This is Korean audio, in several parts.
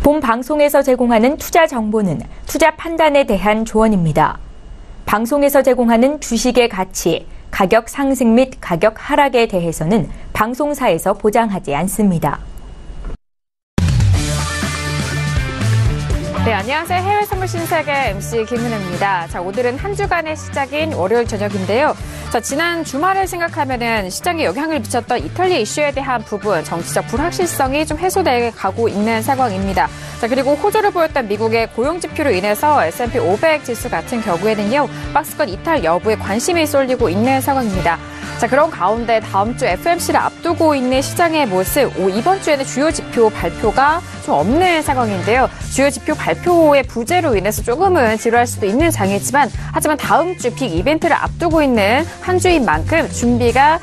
본 방송에서 제공하는 투자 정보는 투자 판단에 대한 조언입니다. 방송에서 제공하는 주식의 가치, 가격 상승 및 가격 하락에 대해서는 방송사에서 보장하지 않습니다. 네, 안녕하세요. 해외 선물 신세계 MC 김은혜입니다. 자, 오늘은 한 주간의 시작인 월요일 저녁인데요. 자, 지난 주말을 생각하면은 시장에 영향을 미쳤던 이탈리아 이슈에 대한 부분, 정치적 불확실성이 좀 해소돼 가고 있는 상황입니다. 자, 그리고 호조를 보였던 미국의 고용 지표로 인해서 S&P 500 지수 같은 경우에는요, 박스권 이탈 여부에 관심이 쏠리고 있는 상황입니다. 자, 그런 가운데 다음 주 FOMC를 앞두고 있는 시장의 모습, 이번 주에는 주요 지표 발표가 좀 없는 상황인데요. 주요 지표 발표의 부재로 인해서 조금은 지루할 수도 있는 장이지만, 하지만 다음 주 빅 이벤트를 앞두고 있는 한 주인 만큼 준비가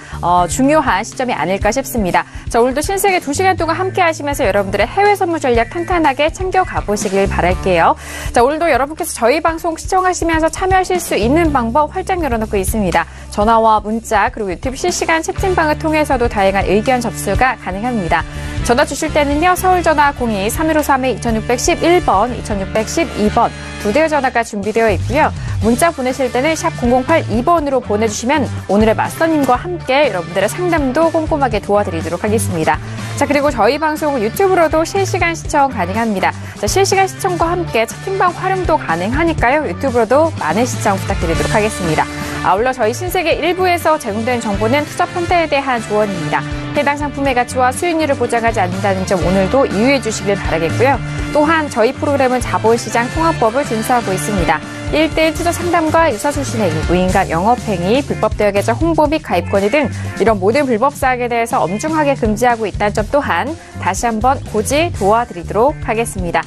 중요한 시점이 아닐까 싶습니다. 자, 오늘도 신세계 2시간 동안 함께 하시면서 여러분들의 해외 선물 전략 탄탄하게 챙겨가 보시길 바랄게요. 자, 오늘도 여러분께서 저희 방송 시청하시면서 참여하실 수 있는 방법 활짝 열어놓고 있습니다. 전화와 문자, 그리고 유튜브 실시간 채팅방을 통해서도 다양한 의견 접수가 가능합니다. 전화 주실 때는요, 서울전화 02-3153-2611번, 2612번 두 대의 전화가 준비되어 있고요. 문자 보내실 때는 샵 0082번으로 보내주시면 오늘의 마스터님과 함께 여러분들의 상담도 꼼꼼하게 도와드리도록 하겠습니다. 자, 그리고 저희 방송은 유튜브로도 실시간 시청 가능합니다. 자, 실시간 시청과 함께 채팅방 활용도 가능하니까요. 유튜브로도 많은 시청 부탁드리도록 하겠습니다. 아울러 저희 신세계 1부에서 제공되는 정보는 투자 판단에 대한 조언입니다. 해당 상품의 가치와 수익률을 보장하지 않는다는 점 오늘도 이유해 주시길 바라겠고요. 또한 저희 프로그램은 자본시장 통합법을 준수하고 있습니다. 1대1 투자 상담과 유사수신행위, 무인가 영업행위, 불법 대여 계좌 홍보 및 가입권위 등 이런 모든 불법 사항에 대해서 엄중하게 금지하고 있다는 점 또한 다시 한번 고지 도와드리도록 하겠습니다.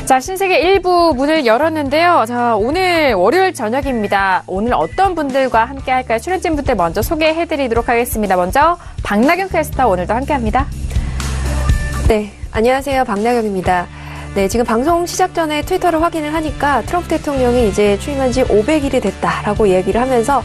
자, 신세계 1부 문을 열었는데요. 자, 오늘 월요일 저녁입니다. 오늘 어떤 분들과 함께 할까요? 출연진 분들 먼저 소개해드리도록 하겠습니다. 먼저 박나경 캐스터 오늘도 함께합니다. 네, 안녕하세요. 박나경입니다. 네, 지금 방송 시작 전에 트위터를 확인을 하니까 트럼프 대통령이 이제 취임한 지 500일이 됐다라고 얘기를 하면서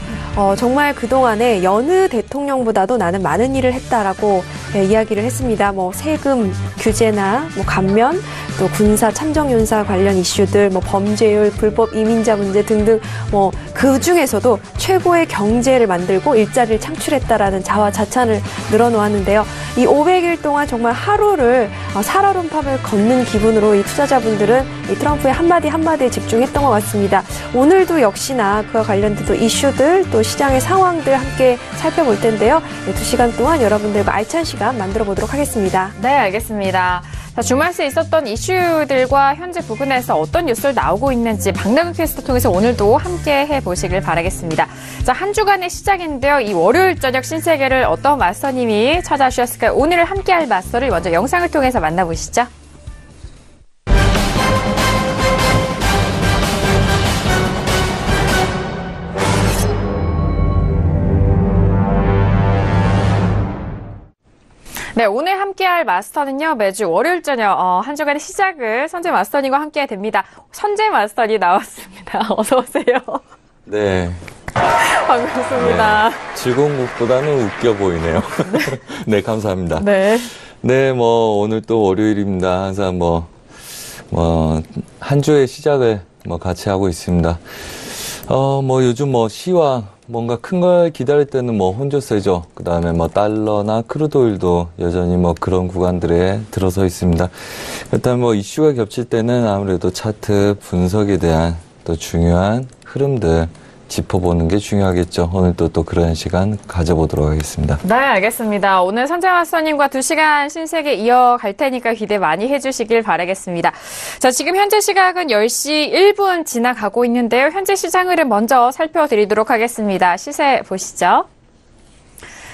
정말 그동안에 여느 대통령보다도 나는 많은 일을 했다라고 이야기를 했습니다. 뭐 세금 규제나 뭐 감면, 또 군사 참정윤사 관련 이슈들, 뭐 범죄율, 불법 이민자 문제 등등 뭐 그 중에서도 최고의 경제를 만들고 일자리를 창출했다라는 자화자찬을 늘어놓았는데요. 이 500일 동안 정말 하루를 살얼음판을 걷는 기분으로 이 투자자분들은 이 트럼프의 한마디 한마디에 집중했던 것 같습니다. 오늘도 역시나 그와 관련된 또 이슈들, 또 시장의 상황들 함께 살펴볼 텐데요. 2시간 동안 여러분들과 알찬 시간 만들어 보도록 하겠습니다. 네, 알겠습니다. 자, 주말 새 있었던 이슈들과 현재 부근에서 어떤 뉴스를 나오고 있는지 박나경 캐스터 통해서 오늘도 함께 해보시길 바라겠습니다. 자, 한 주간의 시작인데요. 이 월요일 저녁 신세계를 어떤 마스터님이 찾아주셨을까요? 오늘 함께할 마스터를 먼저 영상을 통해서 만나보시죠. 네, 오늘 함께할 마스터는요, 매주 월요일 저녁 한 주간의 시작을 선재 마스터님과 함께 됩니다. 선재 마스터님 나왔습니다. 어서 오세요. 네. 반갑습니다. 네, 즐거운 것보다는 웃겨 보이네요. 네, 감사합니다. 네. 네, 뭐 오늘 또 월요일입니다. 항상 한 주의 시작을 같이 하고 있습니다. 요즘 시황 뭔가 큰 걸 기다릴 때는 혼조세죠. 그 다음에 달러나 크루드 오일도 여전히 그런 구간들에 들어서 있습니다. 일단 이슈가 겹칠 때는 아무래도 차트 분석에 대한 또 중요한 흐름들 짚어보는 게 중요하겠죠. 오늘도 또 그런 시간 가져보도록 하겠습니다. 네, 알겠습니다. 오늘 선재 마스터님과 2시간 신세계 이어갈 테니까 기대 많이 해주시길 바라겠습니다. 자, 지금 현재 시각은 10시 1분 지나가고 있는데요. 현재 시장 흐름 먼저 살펴드리도록 하겠습니다. 시세 보시죠.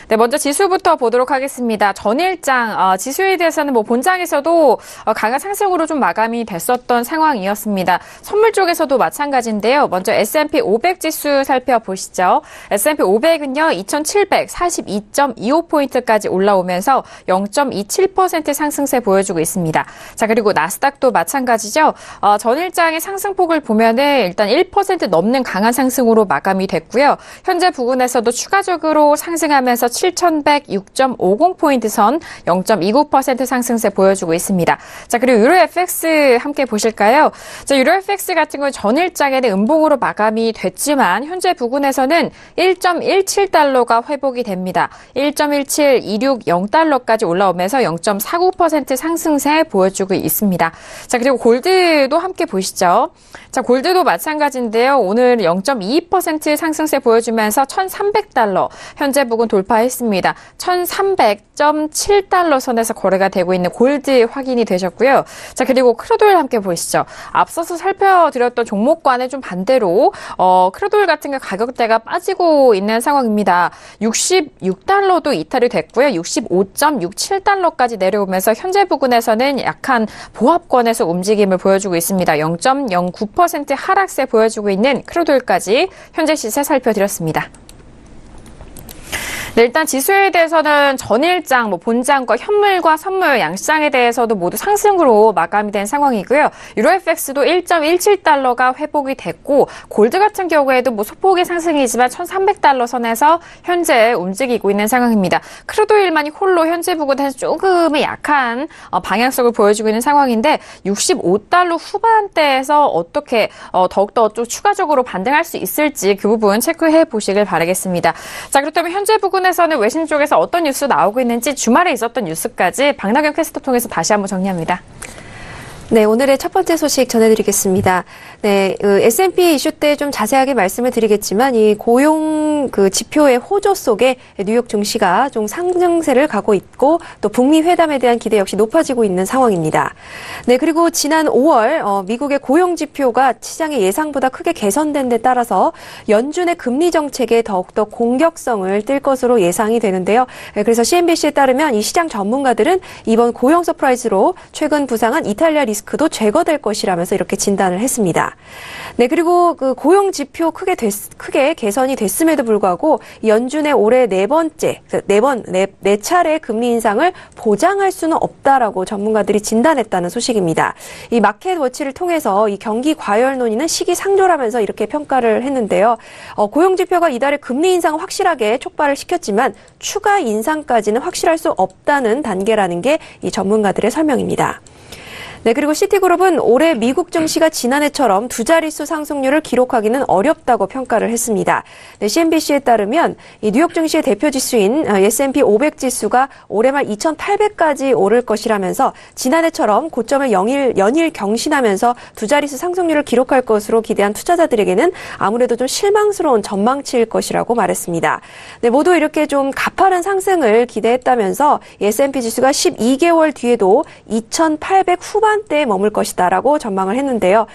네, 먼저 지수부터 보도록 하겠습니다. 전일장 지수에 대해서는 본장에서도 강한 상승으로 좀 마감이 됐었던 상황이었습니다. 선물 쪽에서도 마찬가지인데요. 먼저 S&P 500 지수 살펴보시죠. S&P 500은요, 2,742.25포인트까지 올라오면서 0.27% 상승세 보여주고 있습니다. 자, 그리고 나스닥도 마찬가지죠. 전일장의 상승폭을 보면은 일단 1% 넘는 강한 상승으로 마감이 됐고요. 현재 부근에서도 추가적으로 상승하면서 7,106.50포인트 선 0.29% 상승세 보여주고 있습니다. 자, 그리고 유로 FX 함께 보실까요? 자, 유로 FX 같은 경우 전일장에는 음봉으로 마감이 됐지만 현재 부근에서는 1.17달러가 회복이 됩니다. 1.17260달러까지 올라오면서 0.49% 상승세 보여주고 있습니다. 자, 그리고 골드도 함께 보시죠. 자, 골드도 마찬가지인데요. 오늘 0.22% 상승세 보여주면서 1,300달러 현재 부근 돌파했습니다. 1,300.7달러 선에서 거래가 되고 있는 골드 확인이 되셨고요. 자, 그리고 크루드오일 함께 보시죠. 앞서서 살펴드렸던 종목과는 좀 반대로 크루드오일 같은 게 가격대가 빠지고 있는 상황입니다. 66달러도 이탈이 됐고요. 65.67달러까지 내려오면서 현재 부근에서는 약한 보합권에서 움직임을 보여주고 있습니다. 0.09% 하락세 보여주고 있는 크루드오일까지 현재 시세 살펴드렸습니다. 네, 일단 지수에 대해서는 전일장, 본장과 현물과 선물, 양시장에 대해서도 모두 상승으로 마감이 된 상황이고요. 유로 FX도 1.17달러가 회복이 됐고, 골드 같은 경우에도 소폭의 상승이지만 1,300달러 선에서 현재 움직이고 있는 상황입니다. 크루드오일만이 홀로 현재 부근에서 조금의 약한 방향성을 보여주고 있는 상황인데, 65달러 후반대에서 어떻게 더욱더 좀 추가적으로 반등할 수 있을지 그 부분 체크해 보시길 바라겠습니다. 자, 그렇다면 현재 부근 에서는 외신 쪽에서 어떤 뉴스 나오고 있는지 주말에 있었던 뉴스까지 박나경 캐스터 통해서 다시 한번 정리합니다. 네, 오늘의 첫 번째 소식 전해드리겠습니다. 네, S&P 이슈 때 좀 자세하게 말씀을 드리겠지만 이 고용 지표의 호조 속에 뉴욕 증시가 좀 상승세를 가고 있고 또 북미 회담에 대한 기대 역시 높아지고 있는 상황입니다. 네, 그리고 지난 5월 미국의 고용 지표가 시장의 예상보다 크게 개선된 데 따라서 연준의 금리 정책에 더욱더 공격성을 띨 것으로 예상이 되는데요. 그래서 CNBC에 따르면 이 시장 전문가들은 이번 고용 서프라이즈로 최근 부상한 이탈리아 리스크도 제거될 것이라면서 이렇게 진단을 했습니다. 네, 그리고 그 고용 지표 크게 개선이 됐음에도 불구하고 연준의 올해 네 차례 금리 인상을 보장할 수는 없다라고 전문가들이 진단했다는 소식입니다. 이 마켓워치를 통해서 이 경기 과열 논의는 시기상조라면서 이렇게 평가를 했는데요. 고용 지표가 이달에 금리 인상을 확실하게 촉발을 시켰지만 추가 인상까지는 확실할 수 없다는 단계라는 게 이 전문가들의 설명입니다. 네, 그리고 시티그룹은 올해 미국 증시가 지난해처럼 두 자릿수 상승률을 기록하기는 어렵다고 평가를 했습니다. 네, CNBC에 따르면 이 뉴욕 증시의 대표 지수인 S&P 500 지수가 올해 말 2,800까지 오를 것이라면서 지난해처럼 고점을 연일 경신하면서 두 자릿수 상승률을 기록할 것으로 기대한 투자자들에게는 아무래도 좀 실망스러운 전망치일 것이라고 말했습니다. 네, 모두 이렇게 좀 가파른 상승을 기대했다면서 S&P 지수가 12개월 뒤에도 2,800 후반대에 머물 것이다라고 전망을 했는데요.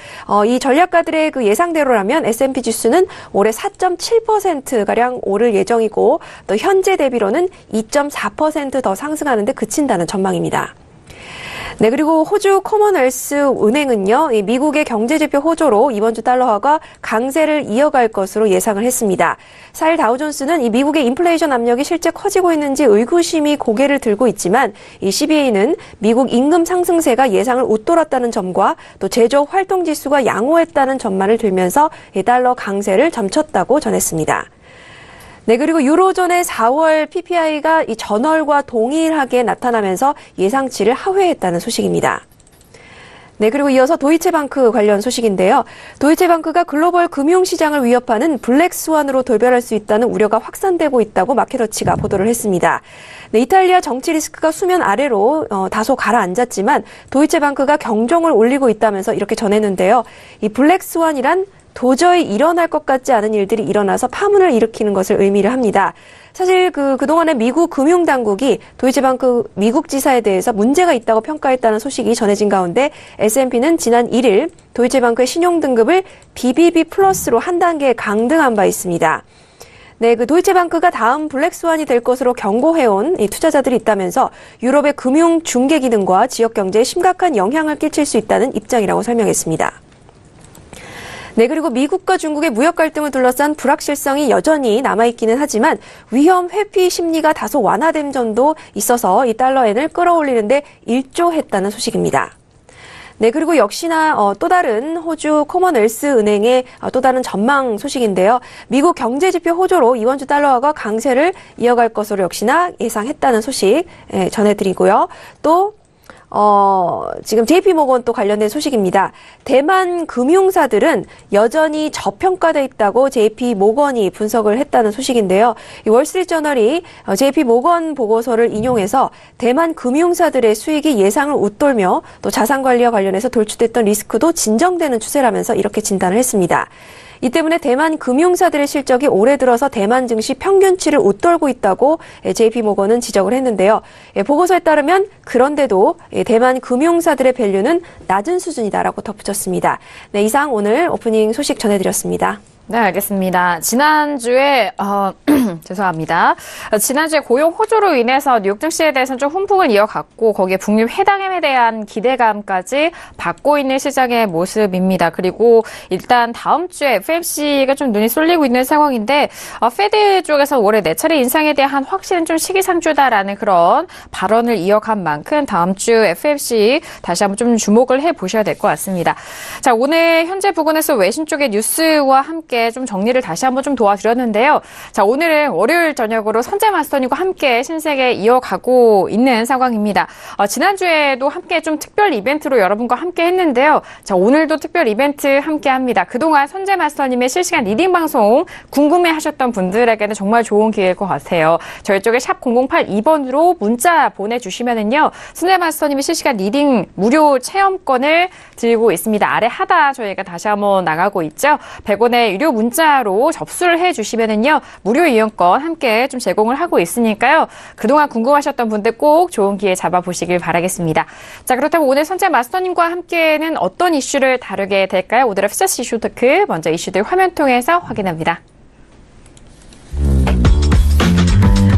이 전략가들의 그 예상대로라면 S&P 지수는 올해 4.7%가량 오를 예정이고 또 현재 대비로는 2.4% 더 상승하는 데 그친다는 전망입니다. 네, 그리고 호주 커먼웰스 은행은요, 이 미국의 경제지표 호조로 이번 주 달러화가 강세를 이어갈 것으로 예상을 했습니다. 4일 다우존스는 이 미국의 인플레이션 압력이 실제 커지고 있는지 의구심이 고개를 들고 있지만 이 CBA는 미국 임금 상승세가 예상을 웃돌았다는 점과 또 제조업 활동 지수가 양호했다는 전망을 들면서 이 달러 강세를 점쳤다고 전했습니다. 네, 그리고 유로존의 4월 PPI가 이 전월과 동일하게 나타나면서 예상치를 하회했다는 소식입니다. 네, 그리고 이어서 도이체방크 관련 소식인데요. 도이체방크가 글로벌 금융시장을 위협하는 블랙스완으로 돌변할 수 있다는 우려가 확산되고 있다고 마켓워치가 보도를 했습니다. 네, 이탈리아 정치 리스크가 수면 아래로 다소 가라앉았지만 도이체방크가 경종을 울리고 있다면서 이렇게 전했는데요. 이 블랙스완이란 도저히 일어날 것 같지 않은 일들이 일어나서 파문을 일으키는 것을 의미를 합니다. 사실 그동안에 미국 금융당국이 도이체방크 미국 지사에 대해서 문제가 있다고 평가했다는 소식이 전해진 가운데 S&P는 지난 1일 도이체방크의 신용등급을 BBB 플러스로 한 단계 강등한 바 있습니다. 네, 도이체방크가 다음 블랙스완이 될 것으로 경고해온 이 투자자들이 있다면서 유럽의 금융 중개 기능과 지역 경제에 심각한 영향을 끼칠 수 있다는 입장이라고 설명했습니다. 네, 그리고 미국과 중국의 무역 갈등을 둘러싼 불확실성이 여전히 남아있기는 하지만 위험 회피 심리가 다소 완화된 점도 있어서 이 달러엔을 끌어올리는데 일조했다는 소식입니다. 네, 그리고 역시나 또 다른 호주 코먼웰스 은행의 또 다른 전망 소식인데요. 미국 경제지표 호조로 이번 주 달러화가 강세를 이어갈 것으로 역시나 예상했다는 소식 전해드리고요. 또 지금 JP모건 또 관련된 소식입니다. 대만 금융사들은 여전히 저평가돼 있다고 JP모건이 분석을 했다는 소식인데요. 이 월스트리트저널이 JP모건 보고서를 인용해서 대만 금융사들의 수익이 예상을 웃돌며 또 자산관리와 관련해서 돌출됐던 리스크도 진정되는 추세라면서 이렇게 진단을 했습니다. 이 때문에 대만 금융사들의 실적이 올해 들어서 대만 증시 평균치를 웃돌고 있다고 JP모건은 지적을 했는데요. 보고서에 따르면 그런데도 대만 금융사들의 밸류는 낮은 수준이다라고 덧붙였습니다. 네, 이상 오늘 오프닝 소식 전해드렸습니다. 네, 알겠습니다. 지난주에 죄송합니다. 지난주에 고용 호조로 인해서 뉴욕 증시에 대해서는 좀 훈풍을 이어갔고 거기에 북미 회담에 대한 기대감까지 받고 있는 시장의 모습입니다. 그리고 일단 다음 주에 FOMC가 좀 눈이 쏠리고 있는 상황인데 페드 쪽에서 올해 4차례 인상에 대한 확신은 좀 시기상조다라는 그런 발언을 이어간 만큼 다음 주 FOMC 다시 한번 좀 주목을 해보셔야 될 것 같습니다. 자, 오늘 현재 부근에서 외신 쪽의 뉴스와 함께 좀 정리를 다시 한번 좀 도와드렸는데요. 자, 오늘은 월요일 저녁으로 선재 마스터님과 함께 신세계 이어가고 있는 상황입니다. 지난주에도 함께 좀 특별 이벤트로 여러분과 함께 했는데요. 자, 오늘도 특별 이벤트 함께 합니다. 그동안 선재 마스터님의 실시간 리딩 방송 궁금해 하셨던 분들에게는 정말 좋은 기회일 것 같아요. 저희 쪽에 샵 0082번으로 문자 보내주시면은요. 선재 마스터님의 실시간 리딩 무료 체험권을 드리고 있습니다. 아래 하다 저희가 다시 한번 나가고 있죠. 100원의 유료 문자로 접수를 해주시면은요. 무료 이용권 함께 좀 제공을 하고 있으니까요. 그동안 궁금하셨던 분들 꼭 좋은 기회 잡아보시길 바라겠습니다. 자, 그렇다면 오늘 선재 마스터님과 함께는 어떤 이슈를 다루게 될까요? 오늘의 퓨처스 이슈 토크 먼저 이슈들 화면 통해서 확인합니다.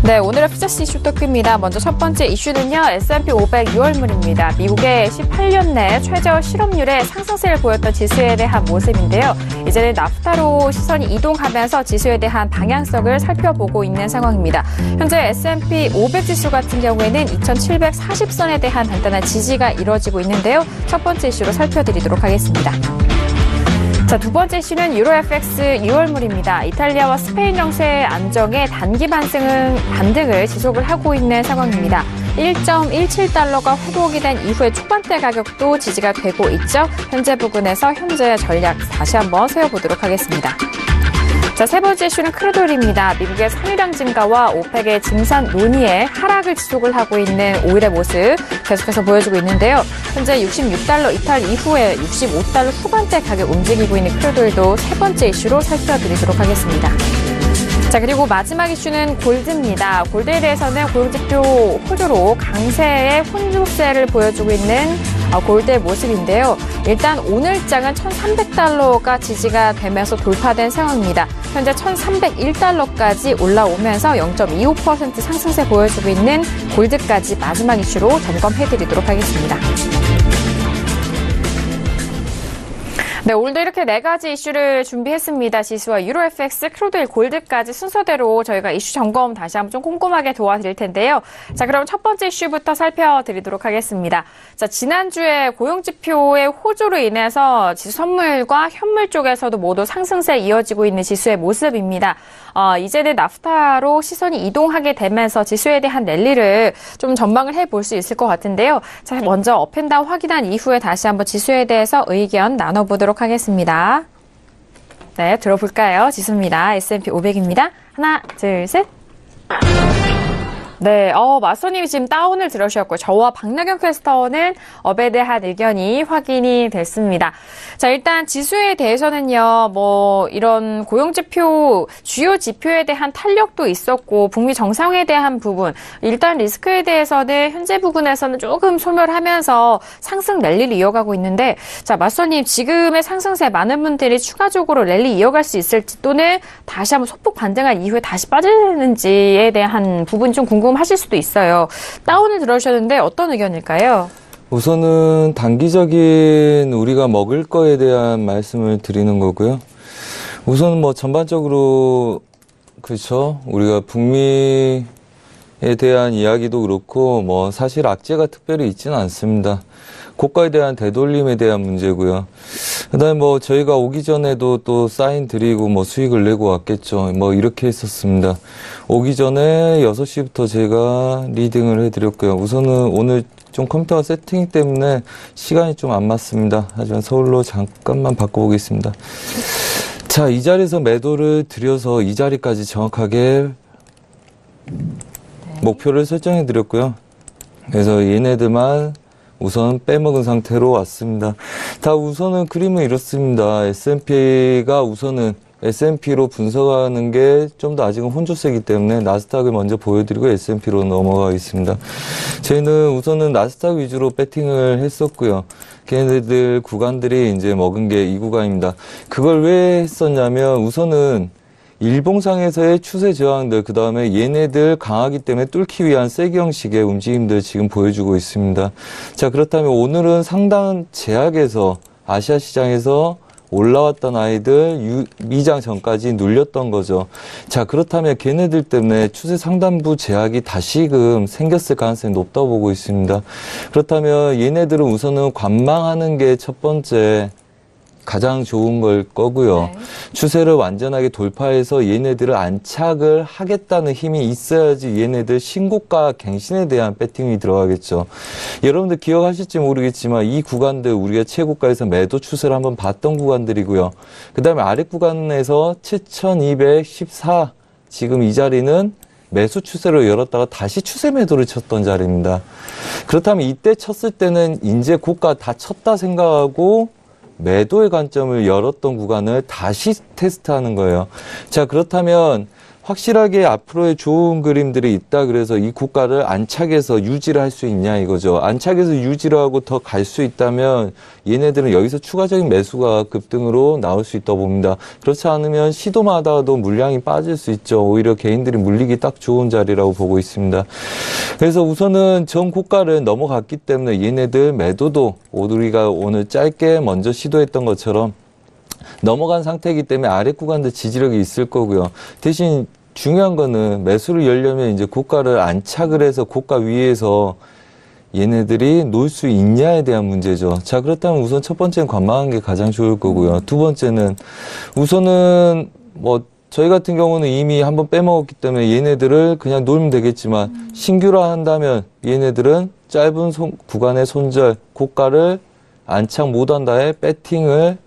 네, 오늘의 퓨처스 이슈 토크입니다. 먼저 첫 번째 이슈는요. S&P 500 6월물입니다. 미국의 18년 내 최저 실업률의 상승세를 보였던 지수에 대한 모습인데요. 이제는 나프타로 시선이 이동하면서 지수에 대한 방향성을 살펴보고 있는 상황입니다. 현재 S&P 500 지수 같은 경우에는 2740선에 대한 단단한 지지가 이뤄지고 있는데요. 첫 번째 이슈로 살펴드리도록 하겠습니다. 자, 두 번째 이슈는 유로 FX 6월물입니다. 이탈리아와 스페인 정세의 안정에 단기 반등을 지속을 하고 있는 상황입니다. 1.17달러가 회복이 된 이후에 초반대 가격도 지지가 되고 있죠. 현재 부근에서 현재 전략 다시 한번 세워보도록 하겠습니다. 자, 세 번째 이슈는 크루드오일입니다. 미국의 산유량 증가와 오펙의 증산 논의에 하락을 지속을 하고 있는 오일의 모습 계속해서 보여주고 있는데요. 현재 66달러 이탈 이후에 65달러 후반대 가격 움직이고 있는 크루드오일도 세 번째 이슈로 살펴드리도록 하겠습니다. 자, 그리고 마지막 이슈는 골드입니다. 골드에 대해서는 고용지표 호조로 강세의 혼조세를 보여주고 있는 골드의 모습인데요. 일단 오늘장은 1,300달러가 지지가 되면서 돌파된 상황입니다. 현재 1,301달러까지 올라오면서 0.25% 상승세 보여주고 있는 골드까지 마지막 이슈로 점검해드리도록 하겠습니다. 네, 오늘도 이렇게 네 가지 이슈를 준비했습니다. 지수와 유로 FX, 크루드오일, 골드까지 순서대로 저희가 이슈 점검 다시 한번 좀 꼼꼼하게 도와드릴 텐데요. 자, 그럼 첫 번째 이슈부터 살펴드리도록 하겠습니다. 자, 지난주에 고용지표의 호조로 인해서 지수 선물과 현물 쪽에서도 모두 상승세 이어지고 있는 지수의 모습입니다. 이제는 나프타로 시선이 이동하게 되면서 지수에 대한 랠리를 좀 전망을 해볼 수 있을 것 같은데요. 자, 먼저 업앤다운 확인한 이후에 다시 한번 지수에 대해서 의견 나눠보도록 하겠습니다. 네, 들어볼까요? 지수입니다. S&P 500입니다. 하나, 둘, 셋. 네, 마스터님이 지금 다운을 들으셨고요. 저와 박나경 캐스터는 업에 대한 의견이 확인이 됐습니다. 자, 일단 지수에 대해서는요, 이런 고용지표, 주요 지표에 대한 탄력도 있었고, 북미 정상회에 대한 부분, 일단 리스크에 대해서는 현재 부분에서는 조금 소멸하면서 상승 랠리를 이어가고 있는데, 자, 마스터님, 지금의 상승세 많은 분들이 추가적으로 랠리 이어갈 수 있을지 또는 다시 한번 소폭 반등한 이후에 다시 빠지는지에 대한 부분 좀 궁금하실 수도 있어요. 다운을 들어주셨는데 어떤 의견일까요? 우선은 단기적인 우리가 먹을 거에 대한 말씀을 드리는 거고요. 우선 전반적으로 그렇죠. 우리가 북미에 대한 이야기도 그렇고 뭐 사실 악재가 특별히 있지는 않습니다. 고가에 대한 되돌림에 대한 문제고요. 그다음에 뭐 저희가 오기 전에도 또 사인 드리고 뭐 수익을 내고 왔겠죠. 뭐 이렇게 했었습니다. 오기 전에 6시부터 제가 리딩을 해드렸고요. 우선은 오늘 좀 컴퓨터가 세팅 때문에 시간이 좀 안 맞습니다. 하지만 서울로 잠깐만 바꿔보겠습니다. 자, 이 자리에서 매도를 드려서 이 자리까지 정확하게 목표를 설정해 드렸고요. 그래서 얘네들만 우선 빼먹은 상태로 왔습니다. 다 우선은 그림은 이렇습니다. S&P가 우선은 S&P로 분석하는 게 좀 더 아직은 혼조세이기 때문에 나스닥을 먼저 보여드리고 S&P로 넘어가겠습니다. 저희는 우선은 나스닥 위주로 배팅을 했었고요. 걔네들 구간들이 이제 먹은 게 이 구간입니다. 그걸 왜 했었냐면 우선은 일봉상에서의 추세 저항들, 그 다음에 얘네들 강하기 때문에 뚫기 위한 세기 형식의 움직임들 지금 보여주고 있습니다. 자, 그렇다면 오늘은 상당 제약에서 아시아 시장에서 올라왔던 아이들 미장 전까지 눌렸던 거죠. 자, 그렇다면 걔네들 때문에 추세 상단부 제약이 다시금 생겼을 가능성이 높다고 보고 있습니다. 그렇다면 얘네들은 우선은 관망하는 게 첫 번째 가장 좋은 걸 거고요. 네. 추세를 완전하게 돌파해서 얘네들을 안착을 하겠다는 힘이 있어야지 얘네들 신고가 갱신에 대한 배팅이 들어가겠죠. 여러분들 기억하실지 모르겠지만 이 구간들 우리가 최고가에서 매도 추세를 한번 봤던 구간들이고요. 그 다음에 아래 구간에서 7214 지금 이 자리는 매수 추세로 열었다가 다시 추세 매도를 쳤던 자리입니다. 그렇다면 이때 쳤을 때는 이제 고가 다 쳤다 생각하고 매도의 관점을 열었던 구간을 다시 테스트하는 거예요. 자, 그렇다면 확실하게 앞으로의 좋은 그림들이 있다 그래서 이 고가를 안착해서 유지를 할 수 있냐 이거죠. 안착해서 유지를 하고 더 갈 수 있다면 얘네들은 여기서 추가적인 매수가 급등으로 나올 수 있다고 봅니다. 그렇지 않으면 시도마다도 물량이 빠질 수 있죠. 오히려 개인들이 물리기 딱 좋은 자리라고 보고 있습니다. 그래서 우선은 전 고가를 넘어갔기 때문에 얘네들 매도도 우리가 오늘 짧게 먼저 시도했던 것처럼 넘어간 상태이기 때문에 아래 구간도 지지력이 있을 거고요. 대신 중요한 거는 매수를 열려면 이제 고가를 안착을 해서 고가 위에서 얘네들이 놓을 수 있냐에 대한 문제죠. 자, 그렇다면 우선 첫 번째는 관망하는 게 가장 좋을 거고요. 두 번째는 우선은 뭐 저희 같은 경우는 이미 한번 빼먹었기 때문에 얘네들을 그냥 놓으면 되겠지만 신규라 한다면 얘네들은 짧은 구간의 손절 고가를 안착 못한 다음에 배팅을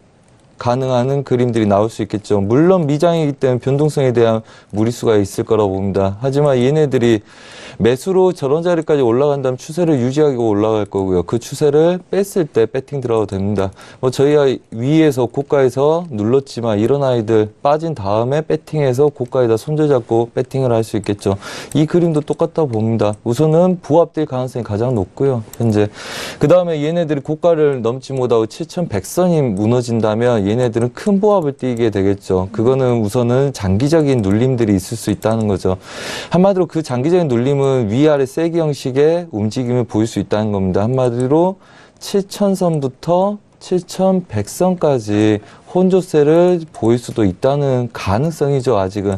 가능한 그림들이 나올 수 있겠죠. 물론 미장이기 때문에 변동성에 대한 무리수가 있을 거라고 봅니다. 하지만 얘네들이 매수로 저런 자리까지 올라간다면 추세를 유지하고 올라갈 거고요. 그 추세를 뺐을 때 배팅 들어가도 됩니다. 뭐 저희가 위에서 고가에서 눌렀지만 이런 아이들 빠진 다음에 배팅해서 고가에다 손절 잡고 배팅을 할 수 있겠죠. 이 그림도 똑같다고 봅니다. 우선은 부합될 가능성이 가장 높고요. 현재. 그 다음에 얘네들이 고가를 넘지 못하고 7100선이 무너진다면 얘네들은 큰 부합을 띄게 되겠죠. 그거는 우선은 장기적인 눌림들이 있을 수 있다는 거죠. 한마디로 그 장기적인 눌림은 위아래 세기 형식의 움직임을 보일 수 있다는 겁니다. 한마디로 7000선부터 7100선까지 혼조세를 보일 수도 있다는 가능성이죠. 아직은.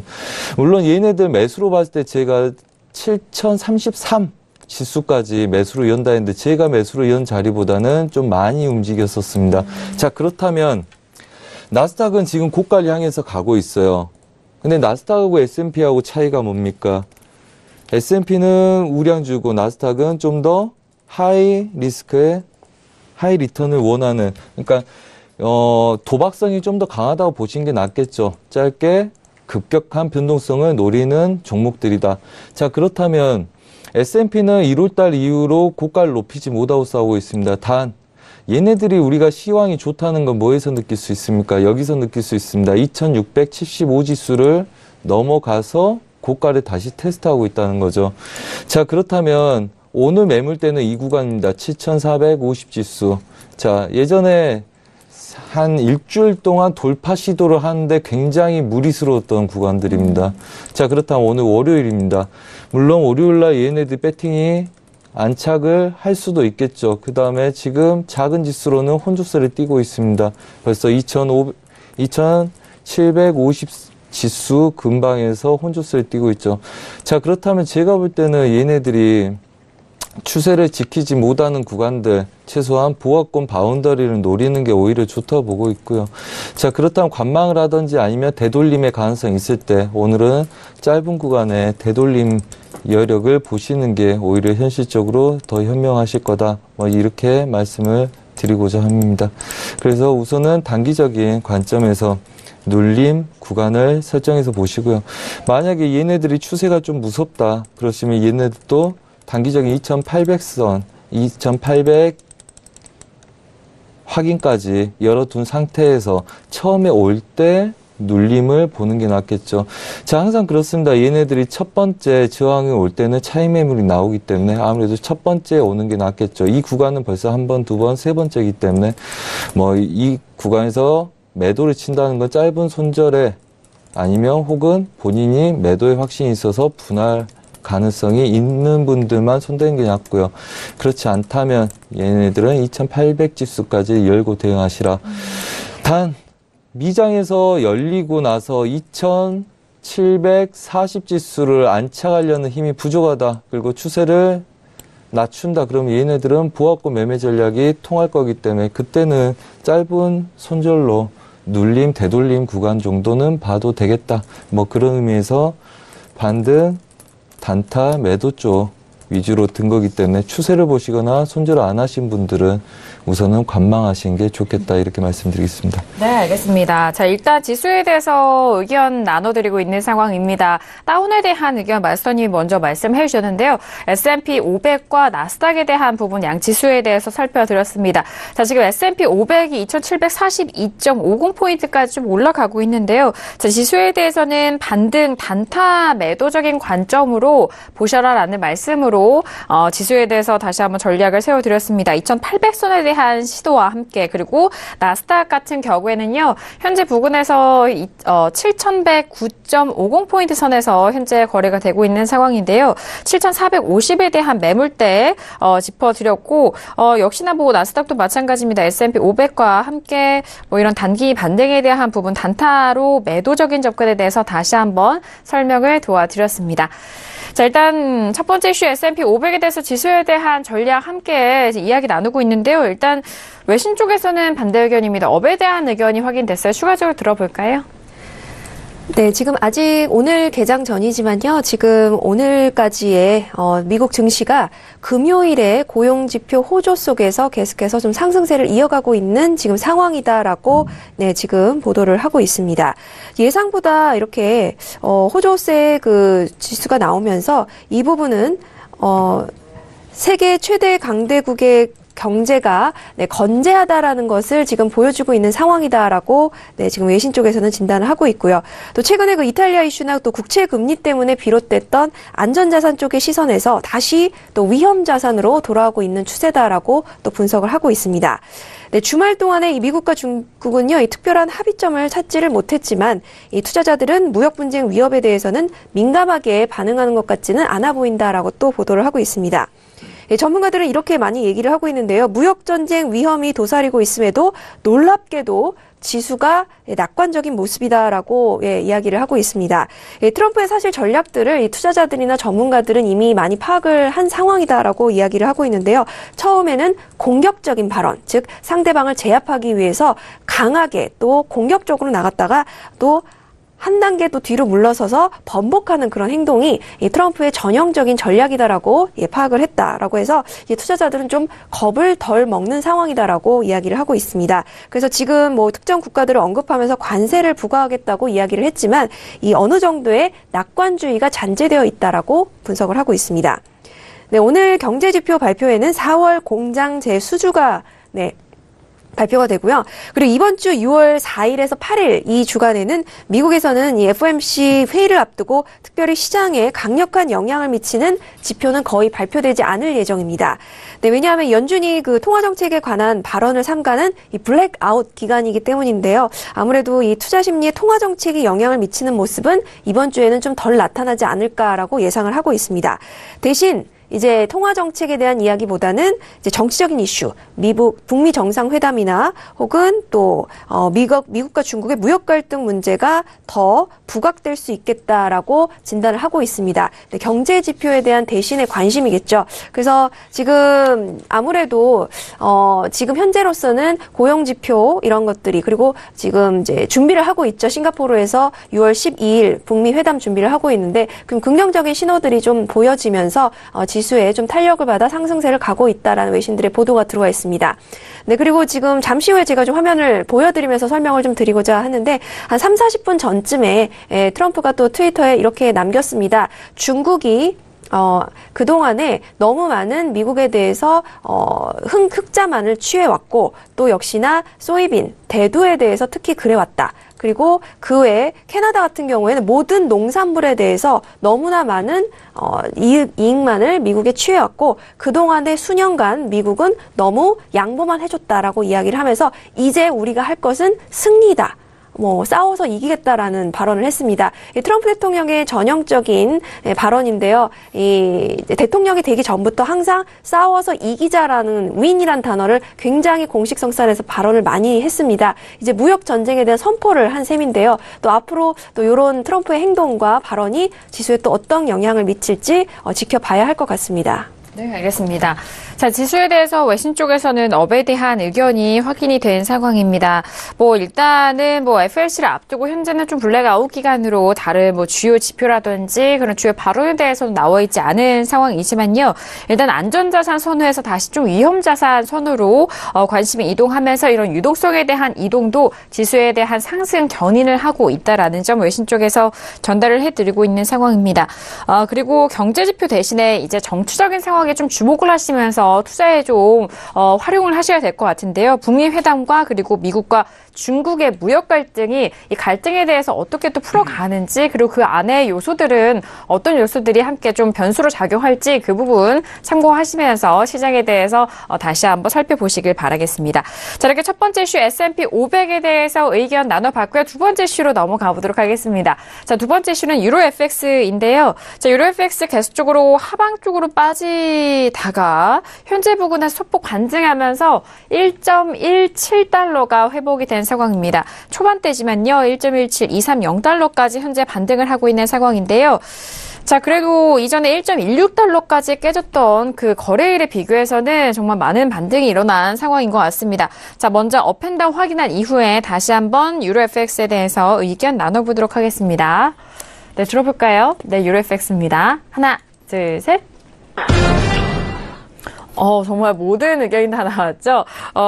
물론 얘네들 매수로 봤을 때 제가 7033 지수까지 매수로 연다 했는데 제가 매수로 연 자리보다는 좀 많이 움직였었습니다. 자, 그렇다면 나스닥은 지금 고가를 향해서 가고 있어요. 근데 나스닥하고 S&P하고 차이가 뭡니까? S&P는 우량주고 나스닥은 좀 더 하이 리스크의 하이 리턴을 원하는, 그러니까 도박성이 좀 더 강하다고 보시는 게 낫겠죠. 짧게 급격한 변동성을 노리는 종목들이다. 자, 그렇다면 S&P는 1월달 이후로 고가를 높이지 못하고 싸우고 있습니다. 단 얘네들이 우리가 시황이 좋다는 건 뭐에서 느낄 수 있습니까? 여기서 느낄 수 있습니다. 2675 지수를 넘어가서 고가를 다시 테스트하고 있다는 거죠. 자, 그렇다면 오늘 매물대는 이 구간입니다. 7450 지수. 자, 예전에 한 일주일 동안 돌파 시도를 하는데 굉장히 무리스러웠던 구간들입니다. 자, 그렇다면 오늘 월요일입니다. 물론 월요일날 얘네들 배팅이 안착을 할 수도 있겠죠. 그 다음에 지금 작은 지수로는 혼조세를 띄고 있습니다. 벌써 2750 지수 근방에서 혼조세를 띄고 있죠. 자, 그렇다면 제가 볼 때는 얘네들이 추세를 지키지 못하는 구간들, 최소한 보합권 바운더리를 노리는 게 오히려 좋다고 보고 있고요. 자, 그렇다면 관망을 하든지 아니면 되돌림의 가능성이 있을 때 오늘은 짧은 구간에 되돌림 여력을 보시는 게 오히려 현실적으로 더 현명하실 거다. 뭐 이렇게 말씀을 드리고자 합니다. 그래서 우선은 단기적인 관점에서 눌림 구간을 설정해서 보시고요. 만약에 얘네들이 추세가 좀 무섭다 그러시면 얘네들도 단기적인 2800선, 2800 확인까지 열어둔 상태에서 처음에 올 때 눌림을 보는 게 낫겠죠. 자, 항상 그렇습니다. 얘네들이 첫 번째 저항이 올 때는 차익 매물이 나오기 때문에 아무래도 첫 번째 오는 게 낫겠죠. 이 구간은 벌써 한 번, 두 번, 세 번째이기 때문에 뭐 이 구간에서 매도를 친다는 건 짧은 손절에 아니면 혹은 본인이 매도에 확신이 있어서 분할 가능성이 있는 분들만 손대는 게 낫고요. 그렇지 않다면 얘네들은 2800 지수까지 열고 대응하시라. 단 미장에서 열리고 나서 2740 지수를 안착하려는 힘이 부족하다. 그리고 추세를 낮춘다. 그러면 얘네들은 보합권 매매 전략이 통할 거기 때문에 그때는 짧은 손절로 눌림, 되돌림 구간 정도는 봐도 되겠다. 뭐 그런 의미에서 반등, 단타, 매도 쪽 위주로 든 거기 때문에 추세를 보시거나 손절을 안 하신 분들은 우선은 관망하시는 게 좋겠다 이렇게 말씀드리겠습니다. 네, 알겠습니다. 자, 일단 지수에 대해서 의견 나눠드리고 있는 상황입니다. 다운에 대한 의견 마스터님 먼저 말씀해 주셨는데요. S&P 500과 나스닥에 대한 부분 양지수에 대해서 살펴드렸습니다. 자, 지금 S&P 500이 2742.50포인트까지 좀 올라가고 있는데요. 자, 지수에 대해서는 반등, 단타, 매도적인 관점으로 보셔라라는 말씀으로 지수에 대해서 다시 한번 전략을 세워드렸습니다. 2800선에 대한 시도와 함께 그리고 나스닥 같은 경우에는요. 현재 부근에서 7109.50포인트 선에서 현재 거래가 되고 있는 상황인데요. 7450에 대한 매물대 짚어드렸고 역시나 뭐 나스닥도 마찬가지입니다. S&P 500과 함께 뭐 이런 단기 반등에 대한 부분 단타로 매도적인 접근에 대해서 다시 한번 설명을 도와드렸습니다. 자, 일단 첫 번째 이슈 S&P 500에 대해서 지수에 대한 전략 함께 이야기 나누고 있는데요. 일단 외신 쪽에서는 반대 의견입니다. 업에 대한 의견이 확인됐어요. 추가적으로 들어볼까요? 네, 지금 아직 오늘 개장 전이지만요. 지금 오늘까지의 미국 증시가 금요일에 고용지표 호조 속에서 계속해서 좀 상승세를 이어가고 있는 지금 상황이다라고 네, 지금 보도를 하고 있습니다. 예상보다 이렇게 호조세 그 지수가 나오면서 이 부분은 세계 최대 강대국의 경제가 건재하다라는 것을 지금 보여주고 있는 상황이다라고 지금 외신 쪽에서는 진단을 하고 있고요. 또 최근에 그 이탈리아 이슈나 또 국채 금리 때문에 비롯됐던 안전자산 쪽의 시선에서 다시 또 위험자산으로 돌아오고 있는 추세다라고 또 분석을 하고 있습니다. 네, 주말 동안에 이 미국과 중국은요, 이 특별한 합의점을 찾지를 못했지만 이 투자자들은 무역 분쟁 위협에 대해서는 민감하게 반응하는 것 같지는 않아 보인다라고 또 보도를 하고 있습니다. 예, 전문가들은 이렇게 많이 얘기를 하고 있는데요. 무역전쟁 위험이 도사리고 있음에도 놀랍게도 지수가 낙관적인 모습이다라고 이야기를 하고 있습니다. 트럼프의 사실 전략들을 이 투자자들이나 전문가들은 이미 많이 파악을 한 상황이다라고 이야기를 하고 있는데요. 처음에는 공격적인 발언, 즉 상대방을 제압하기 위해서 강하게 또 공격적으로 나갔다가 또 한 단계 또 뒤로 물러서서 번복하는 그런 행동이 이 트럼프의 전형적인 전략이다라고 파악을 했다라고 해서 이 투자자들은 좀 겁을 덜 먹는 상황이다라고 이야기를 하고 있습니다. 그래서 지금 뭐 특정 국가들을 언급하면서 관세를 부과하겠다고 이야기를 했지만 이 어느 정도의 낙관주의가 잔재되어 있다라고 분석을 하고 있습니다. 네, 오늘 경제지표 발표에는 4월 공장 재수주가 발표가 되고요. 그리고 이번 주 6월 4일에서 8일 이 주간에는 미국에서는 이 FOMC 회의를 앞두고 특별히 시장에 강력한 영향을 미치는 지표는 거의 발표되지 않을 예정입니다. 네, 왜냐하면 연준이 그 통화 정책에 관한 발언을 삼가는 이 블랙아웃 기간이기 때문인데요. 아무래도 이 투자 심리에 통화 정책이 영향을 미치는 모습은 이번 주에는 좀 덜 나타나지 않을까라고 예상을 하고 있습니다. 대신 이제 통화 정책에 대한 이야기보다는 이제 정치적인 이슈, 북미 정상회담이나 혹은 또 미국과 중국의 무역 갈등 문제가 더 부각될 수 있겠다라고 진단을 하고 있습니다. 경제 지표에 대한 대신의 관심이겠죠. 그래서 지금 아무래도 지금 현재로서는 고용 지표 이런 것들이 그리고 지금 이제 준비를 하고 있죠. 싱가포르에서 6월 12일 북미 회담 준비를 하고 있는데 그럼 긍정적인 신호들이 좀 보여지면서 지수에 좀 탄력을 받아 상승세를 가고 있다라는 외신들의 보도가 들어와 있습니다. 네, 그리고 지금 잠시 후에 제가 좀 화면을 보여드리면서 설명을 좀 드리고자 하는데 한 3, 40분 전쯤에 트럼프가 또 트위터에 이렇게 남겼습니다. 중국이 그동안에 너무 많은 미국에 대해서 흑자만을 취해왔고 또 역시나 소이빈, 대두에 대해서 특히 그래왔다. 그리고 그 외에 캐나다 같은 경우에는 모든 농산물에 대해서 너무나 많은 이익만을 미국에 취해왔고 그동안의 수년간 미국은 너무 양보만 해줬다라고 이야기를 하면서 이제 우리가 할 것은 승리다. 싸워서 이기겠다라는 발언을 했습니다. 이 트럼프 대통령의 전형적인 발언인데요. 이 대통령이 되기 전부터 항상 싸워서 이기자라는 윈이란 단어를 굉장히 공식 성산에서 발언을 많이 했습니다. 이제 무역 전쟁에 대한 선포를 한 셈인데요. 또 앞으로 또 이런 트럼프의 행동과 발언이 지수에 또 어떤 영향을 미칠지 지켜봐야 할 것 같습니다. 네, 알겠습니다. 자, 지수에 대해서 외신 쪽에서는 업에 대한 의견이 확인이 된 상황입니다. 일단은 FOMC를 앞두고 현재는 좀 블랙아웃 기간으로 다른 주요 지표라든지 그런 주요 발언에 대해서는 나와 있지 않은 상황이지만요. 일단 안전자산 선호에서 다시 좀 위험자산 선호로 관심이 이동하면서 이런 유동성에 대한 이동도 지수에 대한 상승 견인을 하고 있다라는 점 외신 쪽에서 전달을 해드리고 있는 상황입니다. 그리고 경제지표 대신에 이제 정치적인 상황에 좀 주목을 하시면서 투자에 좀 활용을 하셔야 될 것 같은데요. 북미 회담과 그리고 미국과 중국의 무역 갈등이 이 갈등에 대해서 어떻게 또 풀어가는지 그리고 그 안에 요소들은 어떤 요소들이 함께 좀 변수로 작용할지 그 부분 참고하시면서 시장에 대해서 다시 한번 살펴보시길 바라겠습니다. 자, 이렇게 첫 번째 이슈 S&P 500에 대해서 의견 나눠봤고요. 두 번째 이슈로 넘어가 보도록 하겠습니다. 자, 두 번째 이슈는 유로 FX인데요. 자, 유로 FX 계속적으로 하방 쪽으로 빠지다가 현재 부근에 소폭 반등하면서 1.17달러가 회복이 된 상황입니다. 초반대지만요. 1.17230달러까지 현재 반등을 하고 있는 상황인데요. 자, 그래도 이전에 1.16달러까지 깨졌던 그 거래일에 비교해서는 정말 많은 반등이 일어난 상황인 것 같습니다. 자, 먼저 업앤다운 확인한 이후에 다시 한번 유로 FX에 대해서 의견 나눠보도록 하겠습니다. 네, 들어볼까요? 네, 유로 FX입니다. 하나, 둘, 셋. 정말 모든 의견이 다 나왔죠.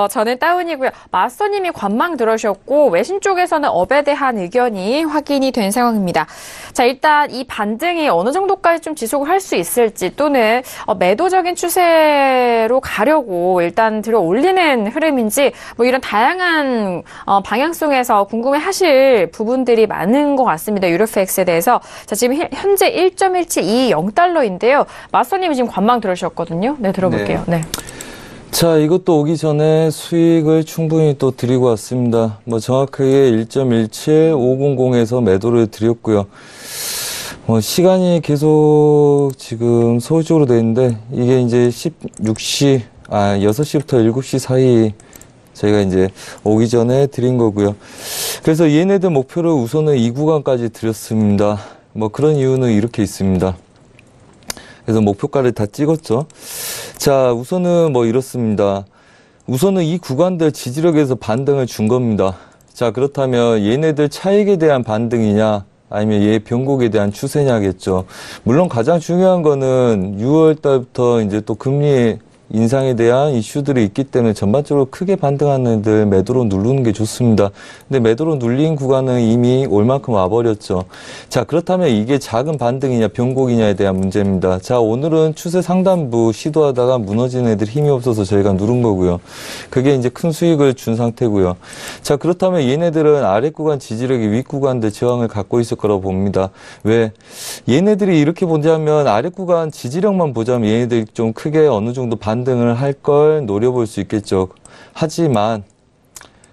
저는 다운이고요. 마스터님이 관망 들어오셨고 외신 쪽에서는 업에 대한 의견이 확인이 된 상황입니다. 자, 일단 이 반등이 어느 정도까지 좀 지속을 할 수 있을지 또는 매도적인 추세로 가려고 일단 들어 올리는 흐름인지 이런 다양한 방향성에서 궁금해하실 부분들이 많은 것 같습니다. 유로FX에 대해서. 자, 지금 현재 1.1720달러인데요. 마스터님이 지금 관망 들어오셨거든요. 네, 들어볼게요. 네. 자, 이것도 오기 전에 수익을 충분히 또 드리고 왔습니다. 정확하게 1.17500에서 매도를 드렸고요. 시간이 계속 지금 소극적으로 돼 있는데, 이게 이제 6시부터 7시 사이 저희가 이제 오기 전에 드린 거고요. 그래서 얘네들 목표를 우선은 이 구간까지 드렸습니다. 그런 이유는 이렇게 있습니다. 그래서 목표가를 다 찍었죠. 자, 우선은 이렇습니다. 우선은 이 구간들 지지력에서 반등을 준 겁니다. 자, 그렇다면 얘네들 차익에 대한 반등이냐, 아니면 얘 변곡에 대한 추세냐겠죠. 물론 가장 중요한 거는 6월 달부터 이제 또 금리 인상에 대한 이슈들이 있기 때문에 전반적으로 크게 반등하는 애들 매도로 누르는 게 좋습니다. 근데 매도로 눌린 구간은 이미 올 만큼 와버렸죠. 자, 그렇다면 이게 작은 반등이냐 변곡이냐에 대한 문제입니다. 자, 오늘은 추세 상단부 시도하다가 무너진 애들 힘이 없어서 저희가 누른 거고요. 그게 이제 큰 수익을 준 상태고요. 자, 그렇다면 얘네들은 아래 구간 지지력이 윗 구간들 저항을 갖고 있을 거라고 봅니다. 왜? 얘네들이 이렇게 보자면 아래 구간 지지력만 보자면 얘네들이 좀 크게 어느 정도 반등을 할 걸 노려볼 수 있겠죠. 하지만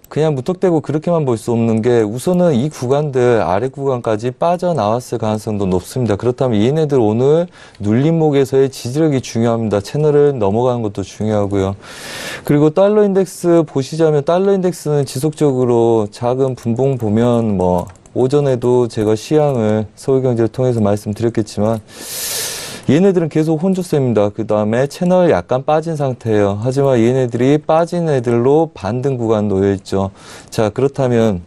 그냥 무턱대고 그렇게만 볼 수 없는 게 우선은 이 구간들 아래 구간까지 빠져나왔을 가능성도 높습니다. 그렇다면 얘네들 오늘 눌림목에서의 지지력이 중요합니다. 채널을 넘어가는 것도 중요하고요. 그리고 달러 인덱스 보시자면 달러 인덱스는 지속적으로 작은 분봉 보면 뭐 오전에도 제가 시향을 서울경제를 통해서 말씀드렸겠지만 얘네들은 계속 혼조세입니다. 그 다음에 채널 약간 빠진 상태예요. 하지만 얘네들이 빠진 애들로 반등 구간 놓여있죠. 자, 그렇다면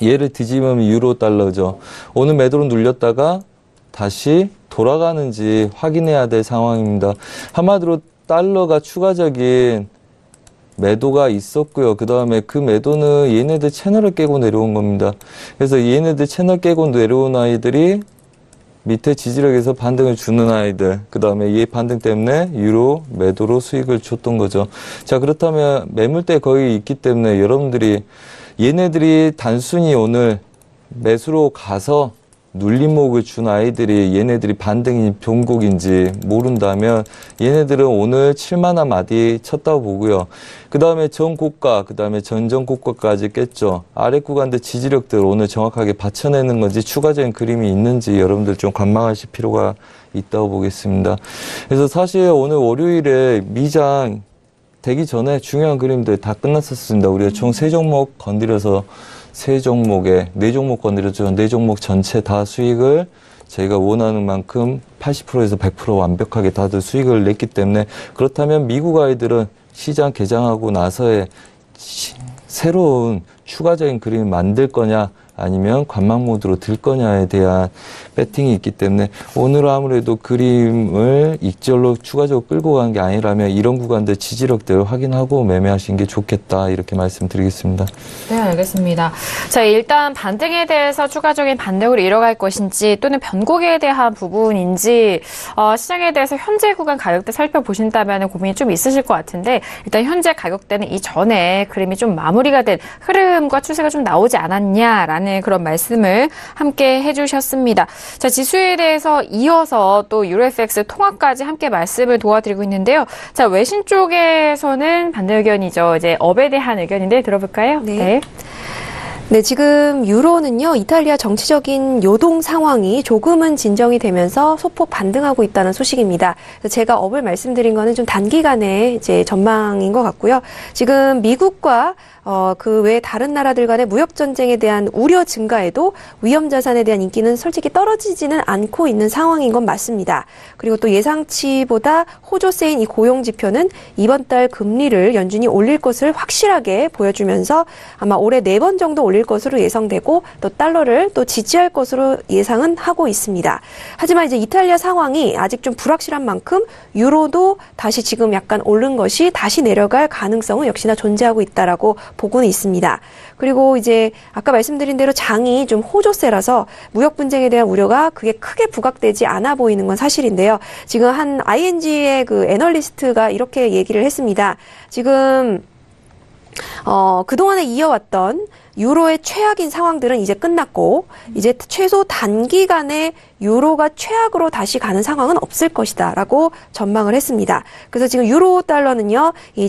얘를 뒤집으면 유로 달러죠. 오늘 매도로 눌렸다가 다시 돌아가는지 확인해야 될 상황입니다. 한마디로 달러가 추가적인 매도가 있었고요. 그 다음에 그 매도는 얘네들 채널을 깨고 내려온 겁니다. 그래서 얘네들 채널 깨고 내려온 아이들이 밑에 지지력에서 반등을 주는 아이들, 그 다음에 이 반등 때문에 유로 매도로 수익을 줬던 거죠. 자, 그렇다면 매물대 거의 있기 때문에 여러분들이 얘네들이 단순히 오늘 매수로 가서 눌림목을 준 아이들이 얘네들이 반등이 종곡인지 모른다면 얘네들은 오늘 7만원 마디 쳤다고 보고요. 그 다음에 전고가, 그 다음에 전전고가까지 깼죠. 아래 구간들 지지력들 오늘 정확하게 받쳐내는 건지 추가적인 그림이 있는지 여러분들 좀 관망하실 필요가 있다고 보겠습니다. 그래서 사실 오늘 월요일에 미장 되기 전에 중요한 그림들 다 끝났었습니다. 우리가 총 3종목 건드려서 3종목에 4종목 건드렸죠. 4종목 전체 다 수익을 저희가 원하는 만큼 80%에서 100% 완벽하게 다들 수익을 냈기 때문에 그렇다면 미국 아이들은 시장 개장하고 나서의 새로운 추가적인 그림을 만들 거냐 아니면 관망 모드로 들 거냐에 대한 배팅이 있기 때문에 오늘 아무래도 그림을 익절로 추가적으로 끌고 간 게 아니라면 이런 구간들 지지력들을 확인하고 매매하시는 게 좋겠다 이렇게 말씀드리겠습니다. 네, 알겠습니다. 자, 일단 반등에 대해서 추가적인 반등으로 이뤄갈 것인지 또는 변곡에 대한 부분인지 시장에 대해서 현재 구간 가격대 살펴보신다면 고민이 좀 있으실 것 같은데 일단 현재 가격대는 이전에 그림이 좀 마무리가 된 흐름과 추세가 좀 나오지 않았냐라는 그런 말씀을 함께 해주셨습니다. 자, 지수에 대해서 이어서 또 유로FX 통화까지 함께 말씀을 도와드리고 있는데요. 자, 외신 쪽에서는 반대 의견이죠. 이제 업에 대한 의견인데 들어볼까요? 네. 네, 지금 유로는요, 이탈리아 정치적인 요동 상황이 조금은 진정이 되면서 소폭 반등하고 있다는 소식입니다. 제가 업을 말씀드린 거는 좀 단기간의 이제 전망인 것 같고요. 지금 미국과 그 외 다른 나라들 간의 무역 전쟁에 대한 우려 증가에도 위험 자산에 대한 인기는 솔직히 떨어지지는 않고 있는 상황인 건 맞습니다. 그리고 또 예상치보다 호조세인 이 고용 지표는 이번 달 금리를 연준이 올릴 것을 확실하게 보여주면서 아마 올해 4번 정도 올릴 것으로 예상되고 또 달러를 또 지지할 것으로 예상은 하고 있습니다. 하지만 이제 이탈리아 상황이 아직 좀 불확실한 만큼 유로도 다시 지금 약간 오른 것이 다시 내려갈 가능성은 역시나 존재하고 있다라고 보고는 있습니다. 그리고 이제 아까 말씀드린 대로 장이 좀 호조세라서 무역 분쟁에 대한 우려가 그게 크게 부각되지 않아 보이는 건 사실인데요. 지금 한 ING의 그 애널리스트가 이렇게 얘기를 했습니다. 지금 그동안에 이어왔던 유로의 최악인 상황들은 이제 끝났고 이제 최소 단기간에 유로가 최악으로 다시 가는 상황은 없을 것이다 라고 전망을 했습니다. 그래서 지금 유로 달러는요, 이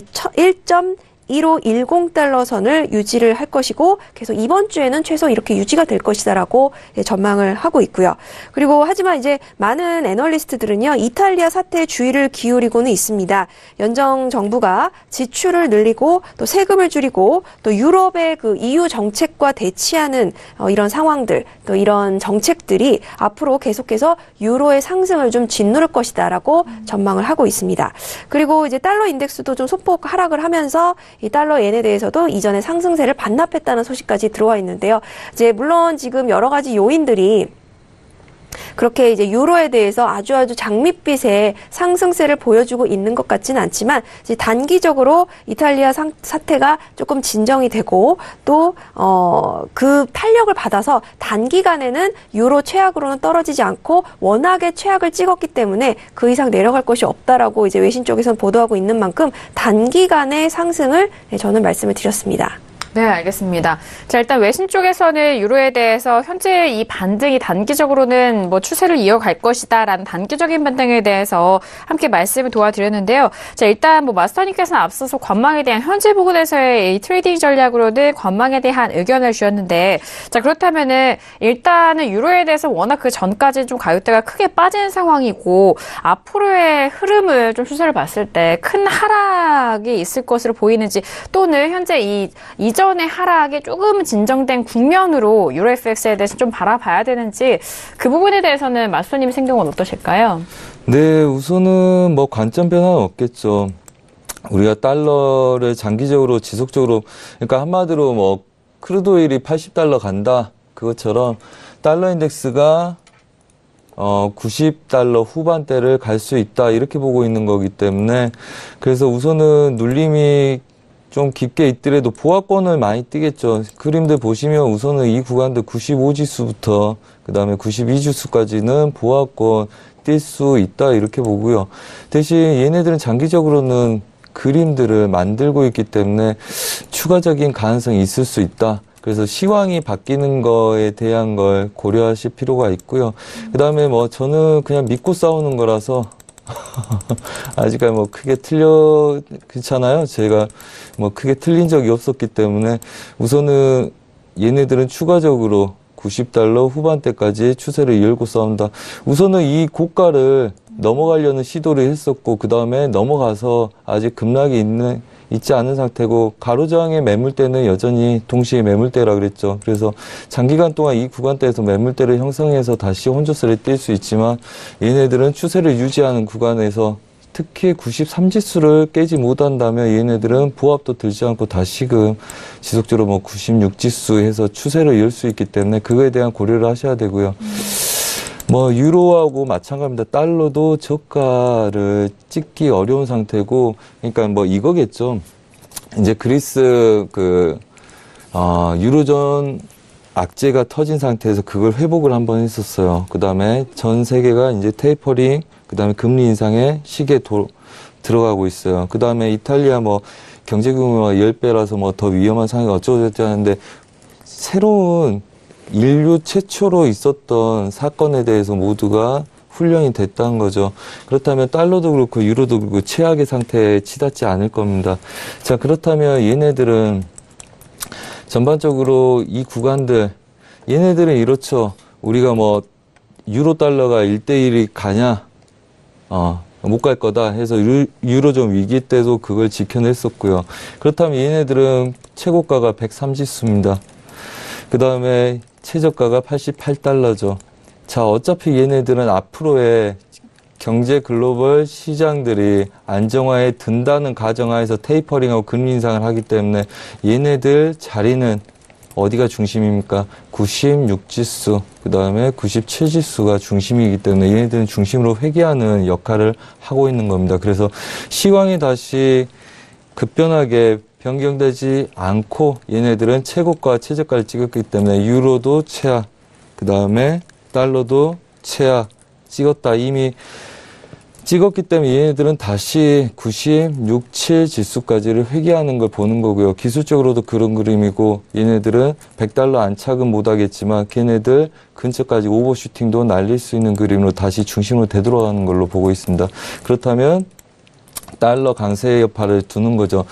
1.1510달러 선을 유지를 할 것이고 계속 이번 주에는 최소 이렇게 유지가 될 것이다라고 전망을 하고 있고요. 그리고 하지만 이제 많은 애널리스트들은요, 이탈리아 사태에 주의를 기울이고는 있습니다. 연정 정부가 지출을 늘리고 또 세금을 줄이고 또 유럽의 그 EU 정책과 대치하는 이런 상황들, 또 이런 정책들이 앞으로 계속해서 유로의 상승을 좀 짓누를 것이다라고 전망을 하고 있습니다. 그리고 이제 달러 인덱스도 좀 소폭 하락을 하면서 이 달러 엔에 대해서도 이전의 상승세를 반납했다는 소식까지 들어와 있는데요. 이제 물론 지금 여러 가지 요인들이 그렇게 이제 유로에 대해서 아주 장밋빛의 상승세를 보여주고 있는 것 같지는 않지만 이제 단기적으로 이탈리아 사태가 조금 진정이 되고 또 그 탄력을 받아서 단기간에는 유로 최악으로는 떨어지지 않고 워낙에 최악을 찍었기 때문에 그 이상 내려갈 것이 없다라고 이제 외신 쪽에서는 보도하고 있는 만큼 단기간의 상승을 저는 말씀을 드렸습니다. 네, 알겠습니다. 자, 일단 외신 쪽에서는 유로에 대해서 현재 이 반등이 단기적으로는 뭐 추세를 이어갈 것이다라는 단기적인 반등에 대해서 함께 말씀을 도와드렸는데요. 자, 일단 뭐 마스터님께서는 앞서서 관망에 대한 현재 부분에서의 이 트레이딩 전략으로는 관망에 대한 의견을 주셨는데, 자, 그렇다면은 일단은 유로에 대해서 워낙 그 전까지 좀 가격대가 크게 빠진 상황이고, 앞으로의 흐름을 좀 추세를 봤을 때 큰 하락이 있을 것으로 보이는지, 또는 현재 이전의 하락이 조금 진정된 국면으로 유로 FX에 대해서 좀 바라봐야 되는지, 그 부분에 대해서는 마스터님 생각은 어떠실까요? 네, 우선은 뭐 관점 변화는 없겠죠. 우리가 달러를 장기적으로 지속적으로, 그러니까 한마디로 뭐 크루드 오일이 80달러 간다 그것처럼 달러 인덱스가 90달러 후반대를 갈 수 있다 이렇게 보고 있는 거기 때문에, 그래서 우선은 눌림이 좀 깊게 있더라도 보합권을 많이 뛰겠죠. 그림들 보시면 우선은 이 구간들 95지수부터 그 다음에 92지수까지는 보합권 뛸 수 있다 이렇게 보고요. 대신 얘네들은 장기적으로는 그림들을 만들고 있기 때문에 추가적인 가능성이 있을 수 있다. 그래서 시황이 바뀌는 거에 대한 걸 고려하실 필요가 있고요. 그 다음에 뭐 저는 그냥 믿고 싸우는 거라서 아직까지 뭐 크게 그렇잖아요. 제가 뭐 크게 틀린 적이 없었기 때문에 우선은 얘네들은 추가적으로 90달러 후반대까지 추세를 이끌고 싸운다. 우선은 이 고가를 넘어가려는 시도를 했었고, 그 다음에 넘어가서 아직 급락이 있지 않은 상태고, 가로저항의 매물대는 여전히 동시에 매물대라 그랬죠. 그래서 장기간 동안 이 구간대에서 매물대를 형성해서 다시 혼조세를 뛸 수 있지만, 얘네들은 추세를 유지하는 구간에서 특히 93지수를 깨지 못한다면 얘네들은 보합도 들지 않고 다시금 지속적으로 뭐 96지수 해서 추세를 이을 수 있기 때문에 그거에 대한 고려를 하셔야 되고요. 뭐 유로하고 마찬가지입니다. 달러도 저가를 찍기 어려운 상태고, 그러니까 뭐 이거겠죠. 이제 그리스 유로존 악재가 터진 상태에서 그걸 회복을 한번 했었어요. 그 다음에 전 세계가 이제 테이퍼링, 그 다음에 금리 인상의 시기에 들어가고 있어요. 그 다음에 이탈리아 뭐 경제 규모가 10배라서 뭐 더 위험한 상황이 어쩌고저쩌고 하는데, 새로운 인류 최초로 있었던 사건에 대해서 모두가 훈련이 됐다는 거죠. 그렇다면 달러도 그렇고 유로도 그렇고 최악의 상태에 치닫지 않을 겁니다. 자, 그렇다면 얘네들은 전반적으로 이 구간들, 얘네들은 이렇죠. 우리가 뭐 유로 달러가 1대1이 가냐, 못 갈 거다 해서 유로존 위기 때도 그걸 지켜냈었고요. 그렇다면 얘네들은 최고가가 103지수입니다. 그 다음에 최저가가 88달러죠. 자, 어차피 얘네들은 앞으로의 경제 글로벌 시장들이 안정화에 든다는 가정하에서 테이퍼링하고 금리 인상을 하기 때문에 얘네들 자리는 어디가 중심입니까? 96지수, 그 다음에 97지수가 중심이기 때문에 얘네들은 중심으로 회귀하는 역할을 하고 있는 겁니다. 그래서 시황이 다시 급변하게 변경되지 않고 얘네들은 최고가, 최저가를 찍었기 때문에 유로도 최악, 그 다음에 달러도 최악 찍었다. 이미 찍었기 때문에 얘네들은 다시 96, 7 지수까지를 회귀하는 걸 보는 거고요. 기술적으로도 그런 그림이고, 얘네들은 100달러 안착은 못하겠지만 걔네들 근처까지 오버슈팅도 날릴 수 있는 그림으로 다시 중심으로 되돌아가는 걸로 보고 있습니다. 그렇다면 달러 강세 여파를 두는 거죠.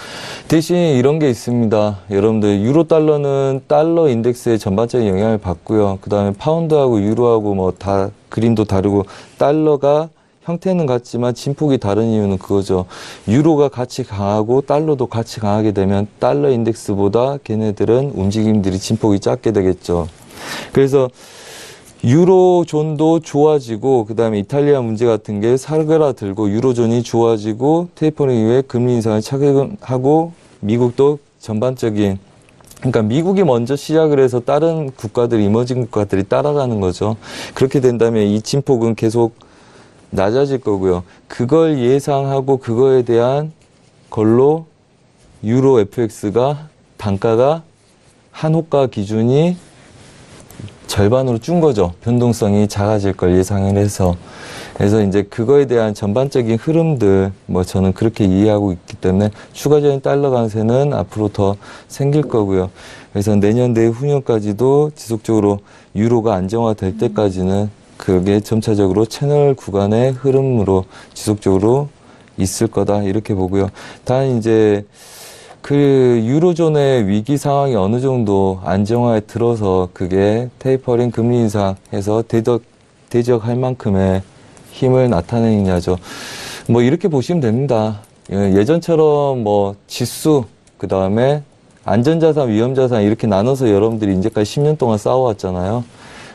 대신 이런 게 있습니다. 여러분들, 유로 달러는 달러 인덱스의 전반적인 영향을 받고요. 그 다음에 파운드하고 유로하고 뭐 다 그림도 다르고, 달러가 형태는 같지만 진폭이 다른 이유는 그거죠. 유로가 같이 강하고 달러도 같이 강하게 되면 달러 인덱스보다 걔네들은 움직임들이 진폭이 작게 되겠죠. 그래서 유로존도 좋아지고, 그 다음에 이탈리아 문제 같은 게 사그라들고, 유로존이 좋아지고, 테이퍼링 이후에 금리 인상을 착용하고, 미국도 전반적인, 그러니까 미국이 먼저 시작을 해서 다른 국가들이, 이머징 국가들이 따라가는 거죠. 그렇게 된다면 이 진폭은 계속 낮아질 거고요. 그걸 예상하고 그거에 대한 걸로 유로 FX가 단가가 한 호가 기준이 절반으로 준 거죠. 변동성이 작아질 걸 예상을 해서. 그래서 이제 그거에 대한 전반적인 흐름들, 뭐 저는 그렇게 이해하고 있기 때문에 추가적인 달러 강세는 앞으로 더 생길 거고요. 그래서 내년 내후년까지도 지속적으로 유로가 안정화될 때까지는 그게 점차적으로 채널 구간의 흐름으로 지속적으로 있을 거다 이렇게 보고요. 단 이제 그 유로존의 위기 상황이 어느 정도 안정화에 들어서 그게 테이퍼링 금리 인상해서 대적할 만큼의 힘을 나타내느냐죠. 뭐 이렇게 보시면 됩니다. 예전처럼 뭐 지수, 그 다음에 안전자산, 위험자산 이렇게 나눠서 여러분들이 이제까지 10년 동안 싸워왔잖아요.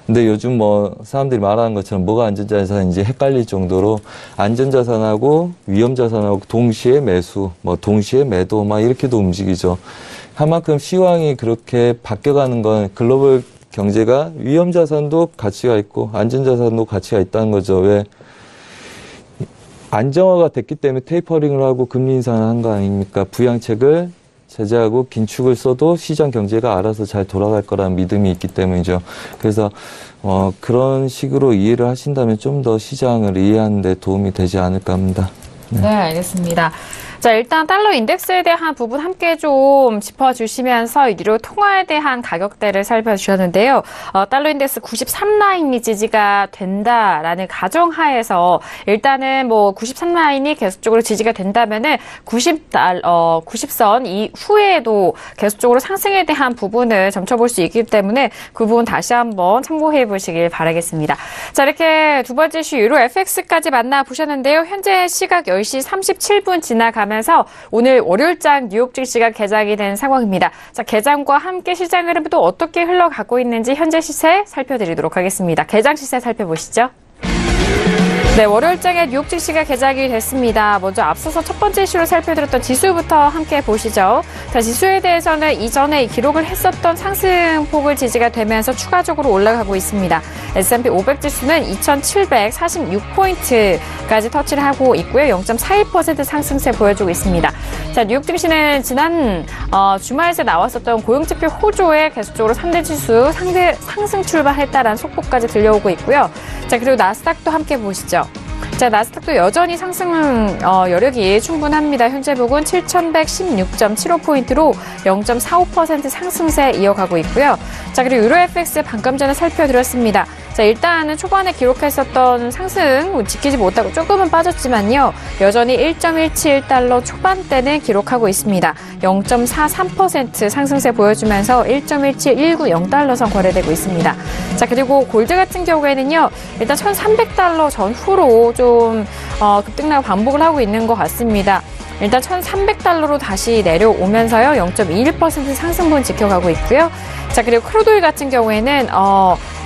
근데 요즘 뭐 사람들이 말하는 것처럼 뭐가 안전자산인지 헷갈릴 정도로 안전자산하고 위험자산하고 동시에 매수, 뭐 동시에 매도 막 이렇게도 움직이죠. 한만큼 시황이 그렇게 바뀌어가는 건 글로벌 경제가 위험자산도 가치가 있고 안전자산도 가치가 있다는 거죠. 왜? 안정화가 됐기 때문에 테이퍼링을 하고 금리 인상을 한 거 아닙니까? 부양책을 제재하고 긴축을 써도 시장 경제가 알아서 잘 돌아갈 거라는 믿음이 있기 때문이죠. 그래서 그런 식으로 이해를 하신다면 좀 더 시장을 이해하는 데 도움이 되지 않을까 합니다. 네, 알겠습니다. 자, 일단 달러 인덱스에 대한 부분 함께 좀 짚어주시면서 유로 통화에 대한 가격대를 살펴주셨는데요. 달러 인덱스 93라인이 지지가 된다라는 가정하에서 일단은 뭐 93라인이 계속적으로 지지가 된다면은 90선 이후에도 계속적으로 상승에 대한 부분을 점쳐볼 수 있기 때문에 그 부분 다시 한번 참고해 보시길 바라겠습니다. 자, 이렇게 두 번째 이슈 유로 FX까지 만나보셨는데요. 현재 시각 10시 37분 지나가면서 오늘 월요일장 뉴욕 증시가 개장이 된 상황입니다. 자, 개장과 함께 시장 흐름이 또 어떻게 흘러가고 있는지 현재 시세 살펴드리도록 하겠습니다. 개장 시세 살펴보시죠. 네, 월요일장에 뉴욕 증시가 개장이 됐습니다. 먼저 앞서서 첫 번째 이슈로 살펴드렸던 지수부터 함께 보시죠. 자, 지수에 대해서는 이전에 기록을 했었던 상승폭을 지지가 되면서 추가적으로 올라가고 있습니다. S&P 500 지수는 2,746포인트까지 터치를 하고 있고요. 0.41% 상승세 보여주고 있습니다. 자, 뉴욕 증시는 지난 주말에 나왔었던 고용지표 호조에 계속적으로 3대 지수 상승 출발했다라는 속보까지 들려오고 있고요. 자, 그리고 나스닥도 함께 보시죠. 자, 나스닥도 여전히 상승 여력이 충분합니다. 현재 부근 7,116.75포인트로 0.45% 상승세 이어가고 있고요. 자, 그리고 유로 FX 방금 전에 살펴드렸습니다. 자, 일단은 초반에 기록했었던 상승 지키지 못하고 조금은 빠졌지만요. 여전히 1.171달러 초반대는 기록하고 있습니다. 0.43% 상승세 보여주면서 1.17190달러 선 거래되고 있습니다. 자, 그리고 골드 같은 경우에는요. 일단 1,300달러 전후로 좀 급등락 반복을 하고 있는 것 같습니다. 일단 1,300달러로 다시 내려오면서요. 0.21% 상승분 지켜가고 있고요. 자, 그리고 크루드오일 같은 경우에는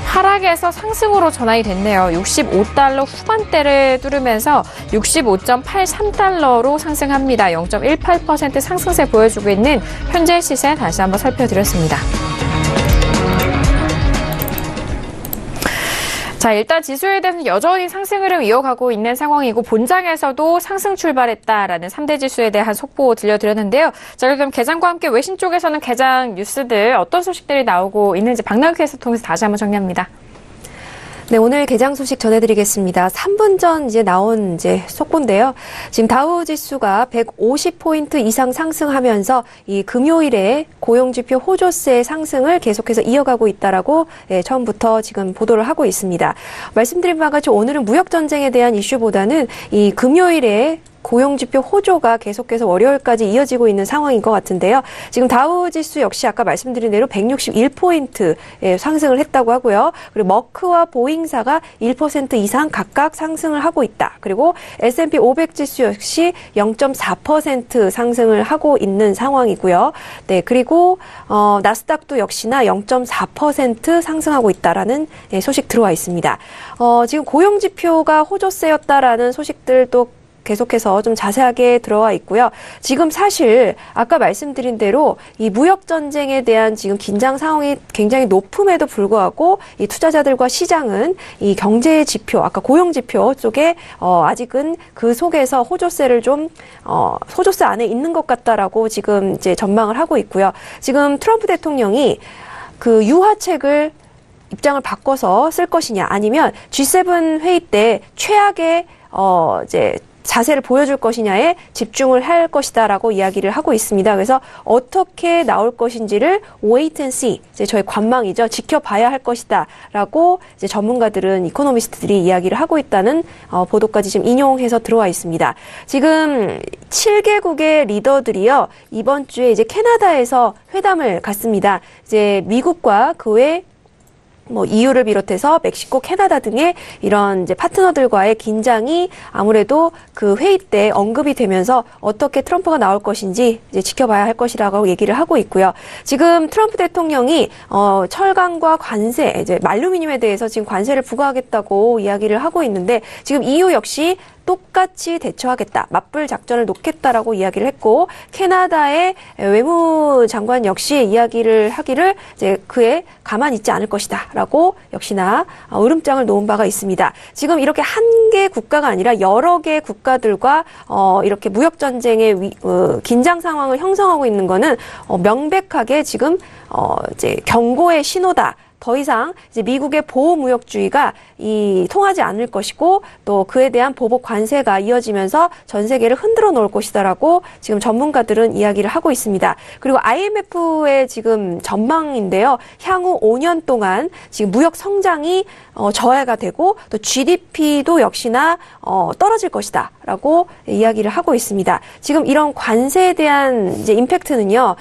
하락에서 상승으로 전환이 됐네요. 65달러 후반대를 뚫으면서 65.83달러로 상승합니다. 0.18% 상승세 보여주고 있는 현재 시세 다시 한번 살펴드렸습니다. 자, 일단 지수에 대해서는 여전히 상승 흐름 이어가고 있는 상황이고 본장에서도 상승 출발했다라는 3대 지수에 대한 속보 들려드렸는데요. 자, 그럼 개장과 함께 외신 쪽에서는 개장 뉴스들 어떤 소식들이 나오고 있는지 박나경 캐스터 통해서 다시 한번 정리합니다. 네, 오늘 개장 소식 전해드리겠습니다. 3분 전 나온 속보인데요. 지금 다우 지수가 150포인트 이상 상승하면서 이 금요일에 고용지표 호조세 상승을 계속해서 이어가고 있다라고 처음부터 지금 보도를 하고 있습니다. 말씀드린 바와 같이 오늘은 무역전쟁에 대한 이슈보다는 이 금요일에 고용지표 호조가 계속해서 월요일까지 이어지고 있는 상황인 것 같은데요. 지금 다우지수 역시 아까 말씀드린 대로 161포인트 상승을 했다고 하고요. 그리고 머크와 보잉사가 1% 이상 각각 상승을 하고 있다. 그리고 S&P 500 지수 역시 0.4% 상승을 하고 있는 상황이고요. 네, 그리고 나스닥도 역시나 0.4% 상승하고 있다라는 소식 들어와 있습니다. 지금 고용지표가 호조세였다라는 소식들도 계속해서 좀 자세하게 들어와 있고요. 지금 사실 아까 말씀드린 대로 이 무역전쟁에 대한 지금 긴장 상황이 굉장히 높음에도 불구하고 이 투자자들과 시장은 이 경제 지표, 아까 고용 지표 쪽에 아직은 그 속에서 호조세를 좀 호조세 안에 있는 것 같다라고 지금 이제 전망을 하고 있고요. 지금 트럼프 대통령이 그 유화책을 입장을 바꿔서 쓸 것이냐, 아니면 G7 회의 때 최악의 이제 자세를 보여줄 것이냐에 집중을 할 것이다라고 이야기를 하고 있습니다. 그래서 어떻게 나올 것인지를 wait and see, 이제 저희 관망이죠. 지켜봐야 할 것이다라고 이제 전문가들은, 이코노미스트들이 이야기를 하고 있다는 보도까지 지금 인용해서 들어와 있습니다. 지금 7개국의 리더들이요, 이번 주에 이제 캐나다에서 회담을 갖습니다. 이제 미국과 그 외 EU를 비롯해서 멕시코, 캐나다 등의 이런 이제 파트너들과의 긴장이 아무래도 그 회의 때 언급이 되면서 어떻게 트럼프가 나올 것인지 이제 지켜봐야 할 것이라고 얘기를 하고 있고요. 지금 트럼프 대통령이 철강과 관세, 이제 알루미늄에 대해서 지금 관세를 부과하겠다고 이야기를 하고 있는데, 지금 EU 역시 똑같이 대처하겠다, 맞불 작전을 놓겠다라고 이야기를 했고, 캐나다의 외무장관 역시 이야기를 하기를 이제 그에 가만히 있지 않을 것이다라고 역시나 으름장을 놓은 바가 있습니다. 지금 이렇게 한 개 국가가 아니라 여러 개 국가들과 이렇게 무역 전쟁의 긴장 상황을 형성하고 있는 거는 명백하게 지금 이제 경고의 신호다. 더 이상 이제 미국의 보호무역주의가 통하지 않을 것이고, 또 그에 대한 보복 관세가 이어지면서 전 세계를 흔들어 놓을 것이다라고 지금 전문가들은 이야기를 하고 있습니다. 그리고 IMF의 지금 전망인데요, 향후 5년 동안 지금 무역 성장이 저하가 되고, 또 GDP도 역시나 떨어질 것이다라고 이야기를 하고 있습니다. 지금 이런 관세에 대한 이제 임팩트는요,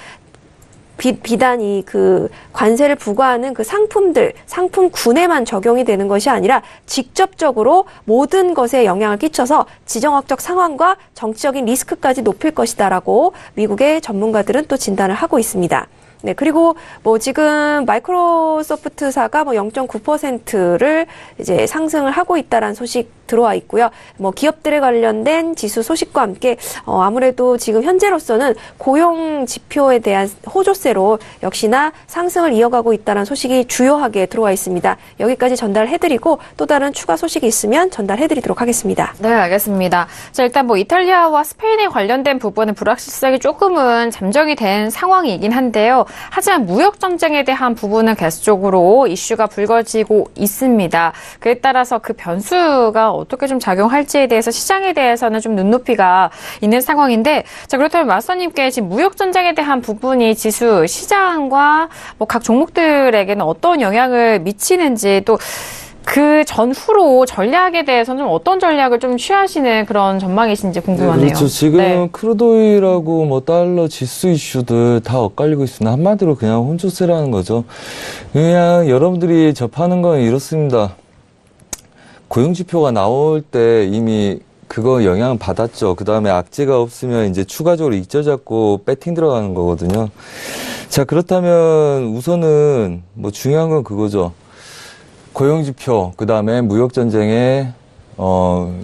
비단 그 관세를 부과하는 그 상품군에만 적용이 되는 것이 아니라 직접적으로 모든 것에 영향을 끼쳐서 지정학적 상황과 정치적인 리스크까지 높일 것이다라고 미국의 전문가들은 또 진단을 하고 있습니다. 네, 그리고 지금 마이크로소프트사가 0.9%를 이제 상승을 하고 있다라는 소식 들어와 있고요. 기업들에 관련된 지수 소식과 함께 아무래도 지금 현재로서는 고용 지표에 대한 호조세로 역시나 상승을 이어가고 있다는 소식이 주요하게 들어와 있습니다. 여기까지 전달해드리고 또 다른 추가 소식이 있으면 전달해드리도록 하겠습니다. 네, 알겠습니다. 자, 일단 이탈리아와 스페인에 관련된 부분은 불확실성이 조금은 잠정이 된 상황이긴 한데요. 하지만 무역 전쟁에 대한 부분은 계속적으로 이슈가 불거지고 있습니다. 그에 따라서 그 변수가 어떻게 좀 작용할지에 대해서 시장에 대해서는 좀 눈높이가 있는 상황인데, 자, 그렇다면 마스터님께 지금 무역 전쟁에 대한 부분이 지수 시장과 각 종목들에게는 어떤 영향을 미치는지, 또 그 전후로 전략에 대해서는 어떤 전략을 좀 취하시는 그런 전망이신지 궁금하네요. 그렇죠. 지금 크루드오일하고 달러 지수 이슈들 다 엇갈리고 있습니다. 한마디로 그냥 혼조세라는 거죠. 그냥 여러분들이 접하는 건 이렇습니다. 고용지표가 나올 때 이미 그거 영향 받았죠. 그 다음에 악재가 없으면 이제 추가적으로 익절 잡고 배팅 들어가는 거거든요. 자, 그렇다면 우선은 중요한 건 그거죠. 고용지표, 그 다음에 무역전쟁의,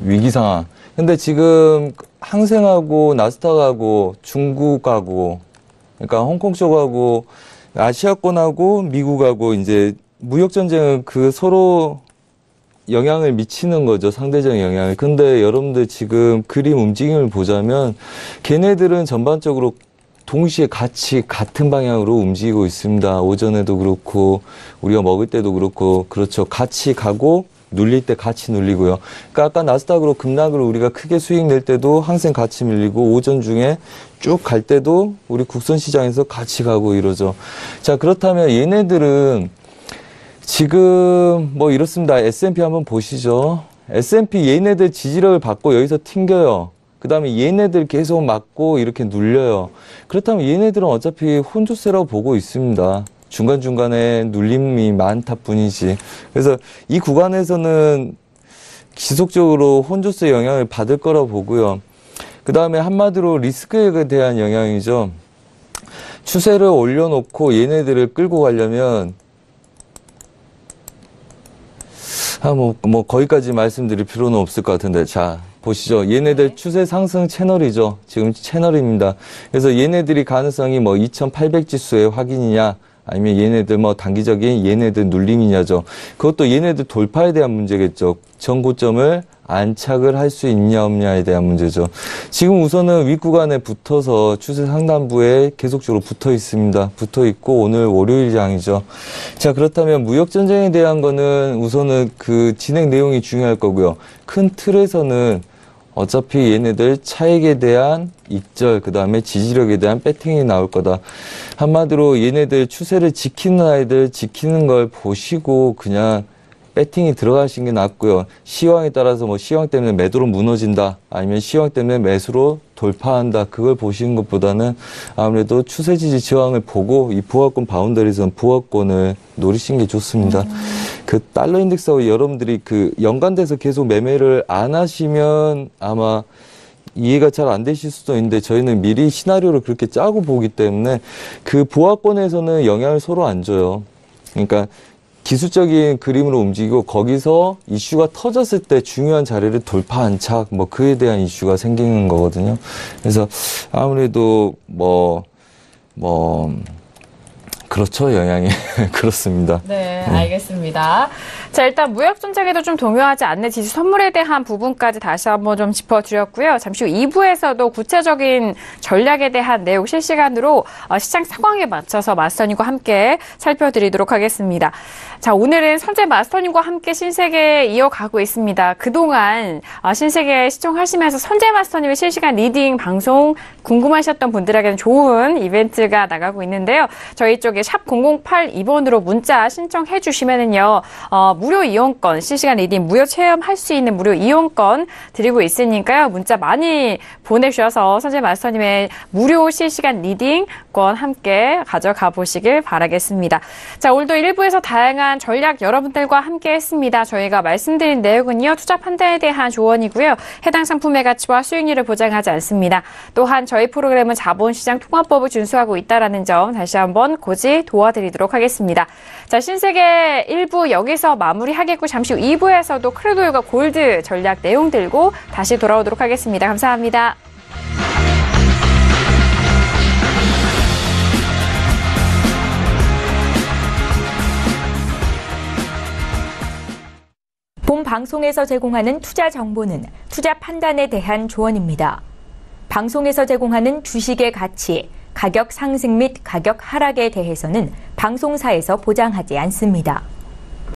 위기 상황. 근데 지금 항생하고 나스닥하고 중국하고, 그러니까 홍콩 쪽하고 아시아권하고 미국하고 이제 무역전쟁은 그 서로 영향을 미치는 거죠. 상대적인 영향을. 근데 여러분들 지금 그림 움직임을 보자면 걔네들은 전반적으로 동시에 같이 같은 방향으로 움직이고 있습니다. 오전에도 그렇고 우리가 먹을 때도 그렇고, 그렇죠. 같이 가고 눌릴 때 같이 눌리고요. 그러니까 아까 나스닥으로 급락으로 우리가 크게 수익 낼 때도 항상 같이 밀리고, 오전 중에 쭉 갈 때도 우리 국선 시장에서 같이 가고 이러죠. 자, 그렇다면 얘네들은 지금 이렇습니다. S&P 한번 보시죠. S&P 얘네들 지지력을 받고 여기서 튕겨요. 그 다음에 얘네들 계속 맞고 이렇게 눌려요. 그렇다면 얘네들은 어차피 혼조세라고 보고 있습니다. 중간중간에 눌림이 많다 뿐이지. 그래서 이 구간에서는 지속적으로 혼조세 영향을 받을 거라고 보고요. 그 다음에 한마디로 리스크에 대한 영향이죠. 추세를 올려놓고 얘네들을 끌고 가려면 거기까지 말씀드릴 필요는 없을 것 같은데, 자, 보시죠. 얘네들 추세 상승 채널이죠. 지금 채널입니다. 그래서 얘네들이 가능성이 2800 지수의 확인이냐, 아니면 얘네들 뭐 단기적인 얘네들 눌림이냐죠. 그것도 얘네들 돌파에 대한 문제겠죠. 전 고점을 안착을 할 수 있냐 없냐에 대한 문제죠. 지금 우선은 윗구간에 붙어서 추세 상단부에 계속적으로 붙어 있습니다. 붙어 있고 오늘 월요일장이죠. 자, 그렇다면 무역전쟁에 대한 거는 우선은 그 진행 내용이 중요할 거고요. 큰 틀에서는 어차피 얘네들 차익에 대한 익절, 그 다음에 지지력에 대한 배팅이 나올 거다. 한마디로 얘네들 추세를 지키는 아이들 지키는 걸 보시고 그냥 배팅이 들어가신 게 낫고요. 시황에 따라서 뭐 시황 때문에 매도로 무너진다. 아니면 시황 때문에 매수로 돌파한다. 그걸 보시는 것보다는 아무래도 추세 지지 저항을 보고 이 부하권 바운더리선 부하권을 노리신 게 좋습니다. 그 달러 인덱스하고 여러분들이 그 연관돼서 계속 매매를 안 하시면 아마 이해가 잘 안 되실 수도 있는데 저희는 미리 시나리오를 그렇게 짜고 보기 때문에 그 부하권에서는 영향을 서로 안 줘요. 그러니까 기술적인 그림으로 움직이고 거기서 이슈가 터졌을 때 중요한 자리를 돌파 안착 뭐 그에 대한 이슈가 생기는 거거든요. 그래서 아무래도 그렇죠, 영향이. 그렇습니다. 네, 알겠습니다. 자, 일단 무역 전쟁에도 좀 동요하지 않는 지수 선물에 대한 부분까지 다시 한번 좀 짚어드렸고요. 잠시 후 2부에서도 구체적인 전략에 대한 내용 실시간으로 시장 상황에 맞춰서 마스터님과 함께 살펴드리도록 하겠습니다. 자, 오늘은 선재 마스터님과 함께 신세계 이어가고 있습니다. 그동안 신세계 시청하시면서 선재 마스터님의 실시간 리딩 방송 궁금하셨던 분들에게는 좋은 이벤트가 나가고 있는데요. 저희 쪽에 샵 0082번으로 문자 신청해 주시면은요, 무료 이용권, 실시간 리딩 무료 체험할 수 있는 무료 이용권 드리고 있으니까요. 문자 많이 보내주셔서 선재 마스터님의 무료 실시간 리딩권 함께 가져가 보시길 바라겠습니다. 자, 오늘도 1부에서 다양한 전략 여러분들과 함께 했습니다. 저희가 말씀드린 내용은요, 투자 판단에 대한 조언이고요. 해당 상품의 가치와 수익률을 보장하지 않습니다. 또한 저희 프로그램은 자본시장 통화법을 준수하고 있다는 점 다시 한번 고지 도와드리도록 하겠습니다. 자, 신세계 1부 여기서 마무리하겠고 잠시 후 2부에서도 크루드오일과 골드 전략 내용 들고 다시 돌아오도록 하겠습니다. 감사합니다. 본 방송에서 제공하는 투자 정보는 투자 판단에 대한 조언입니다. 방송에서 제공하는 주식의 가치, 가격 상승 및 가격 하락에 대해서는 방송사에서 보장하지 않습니다.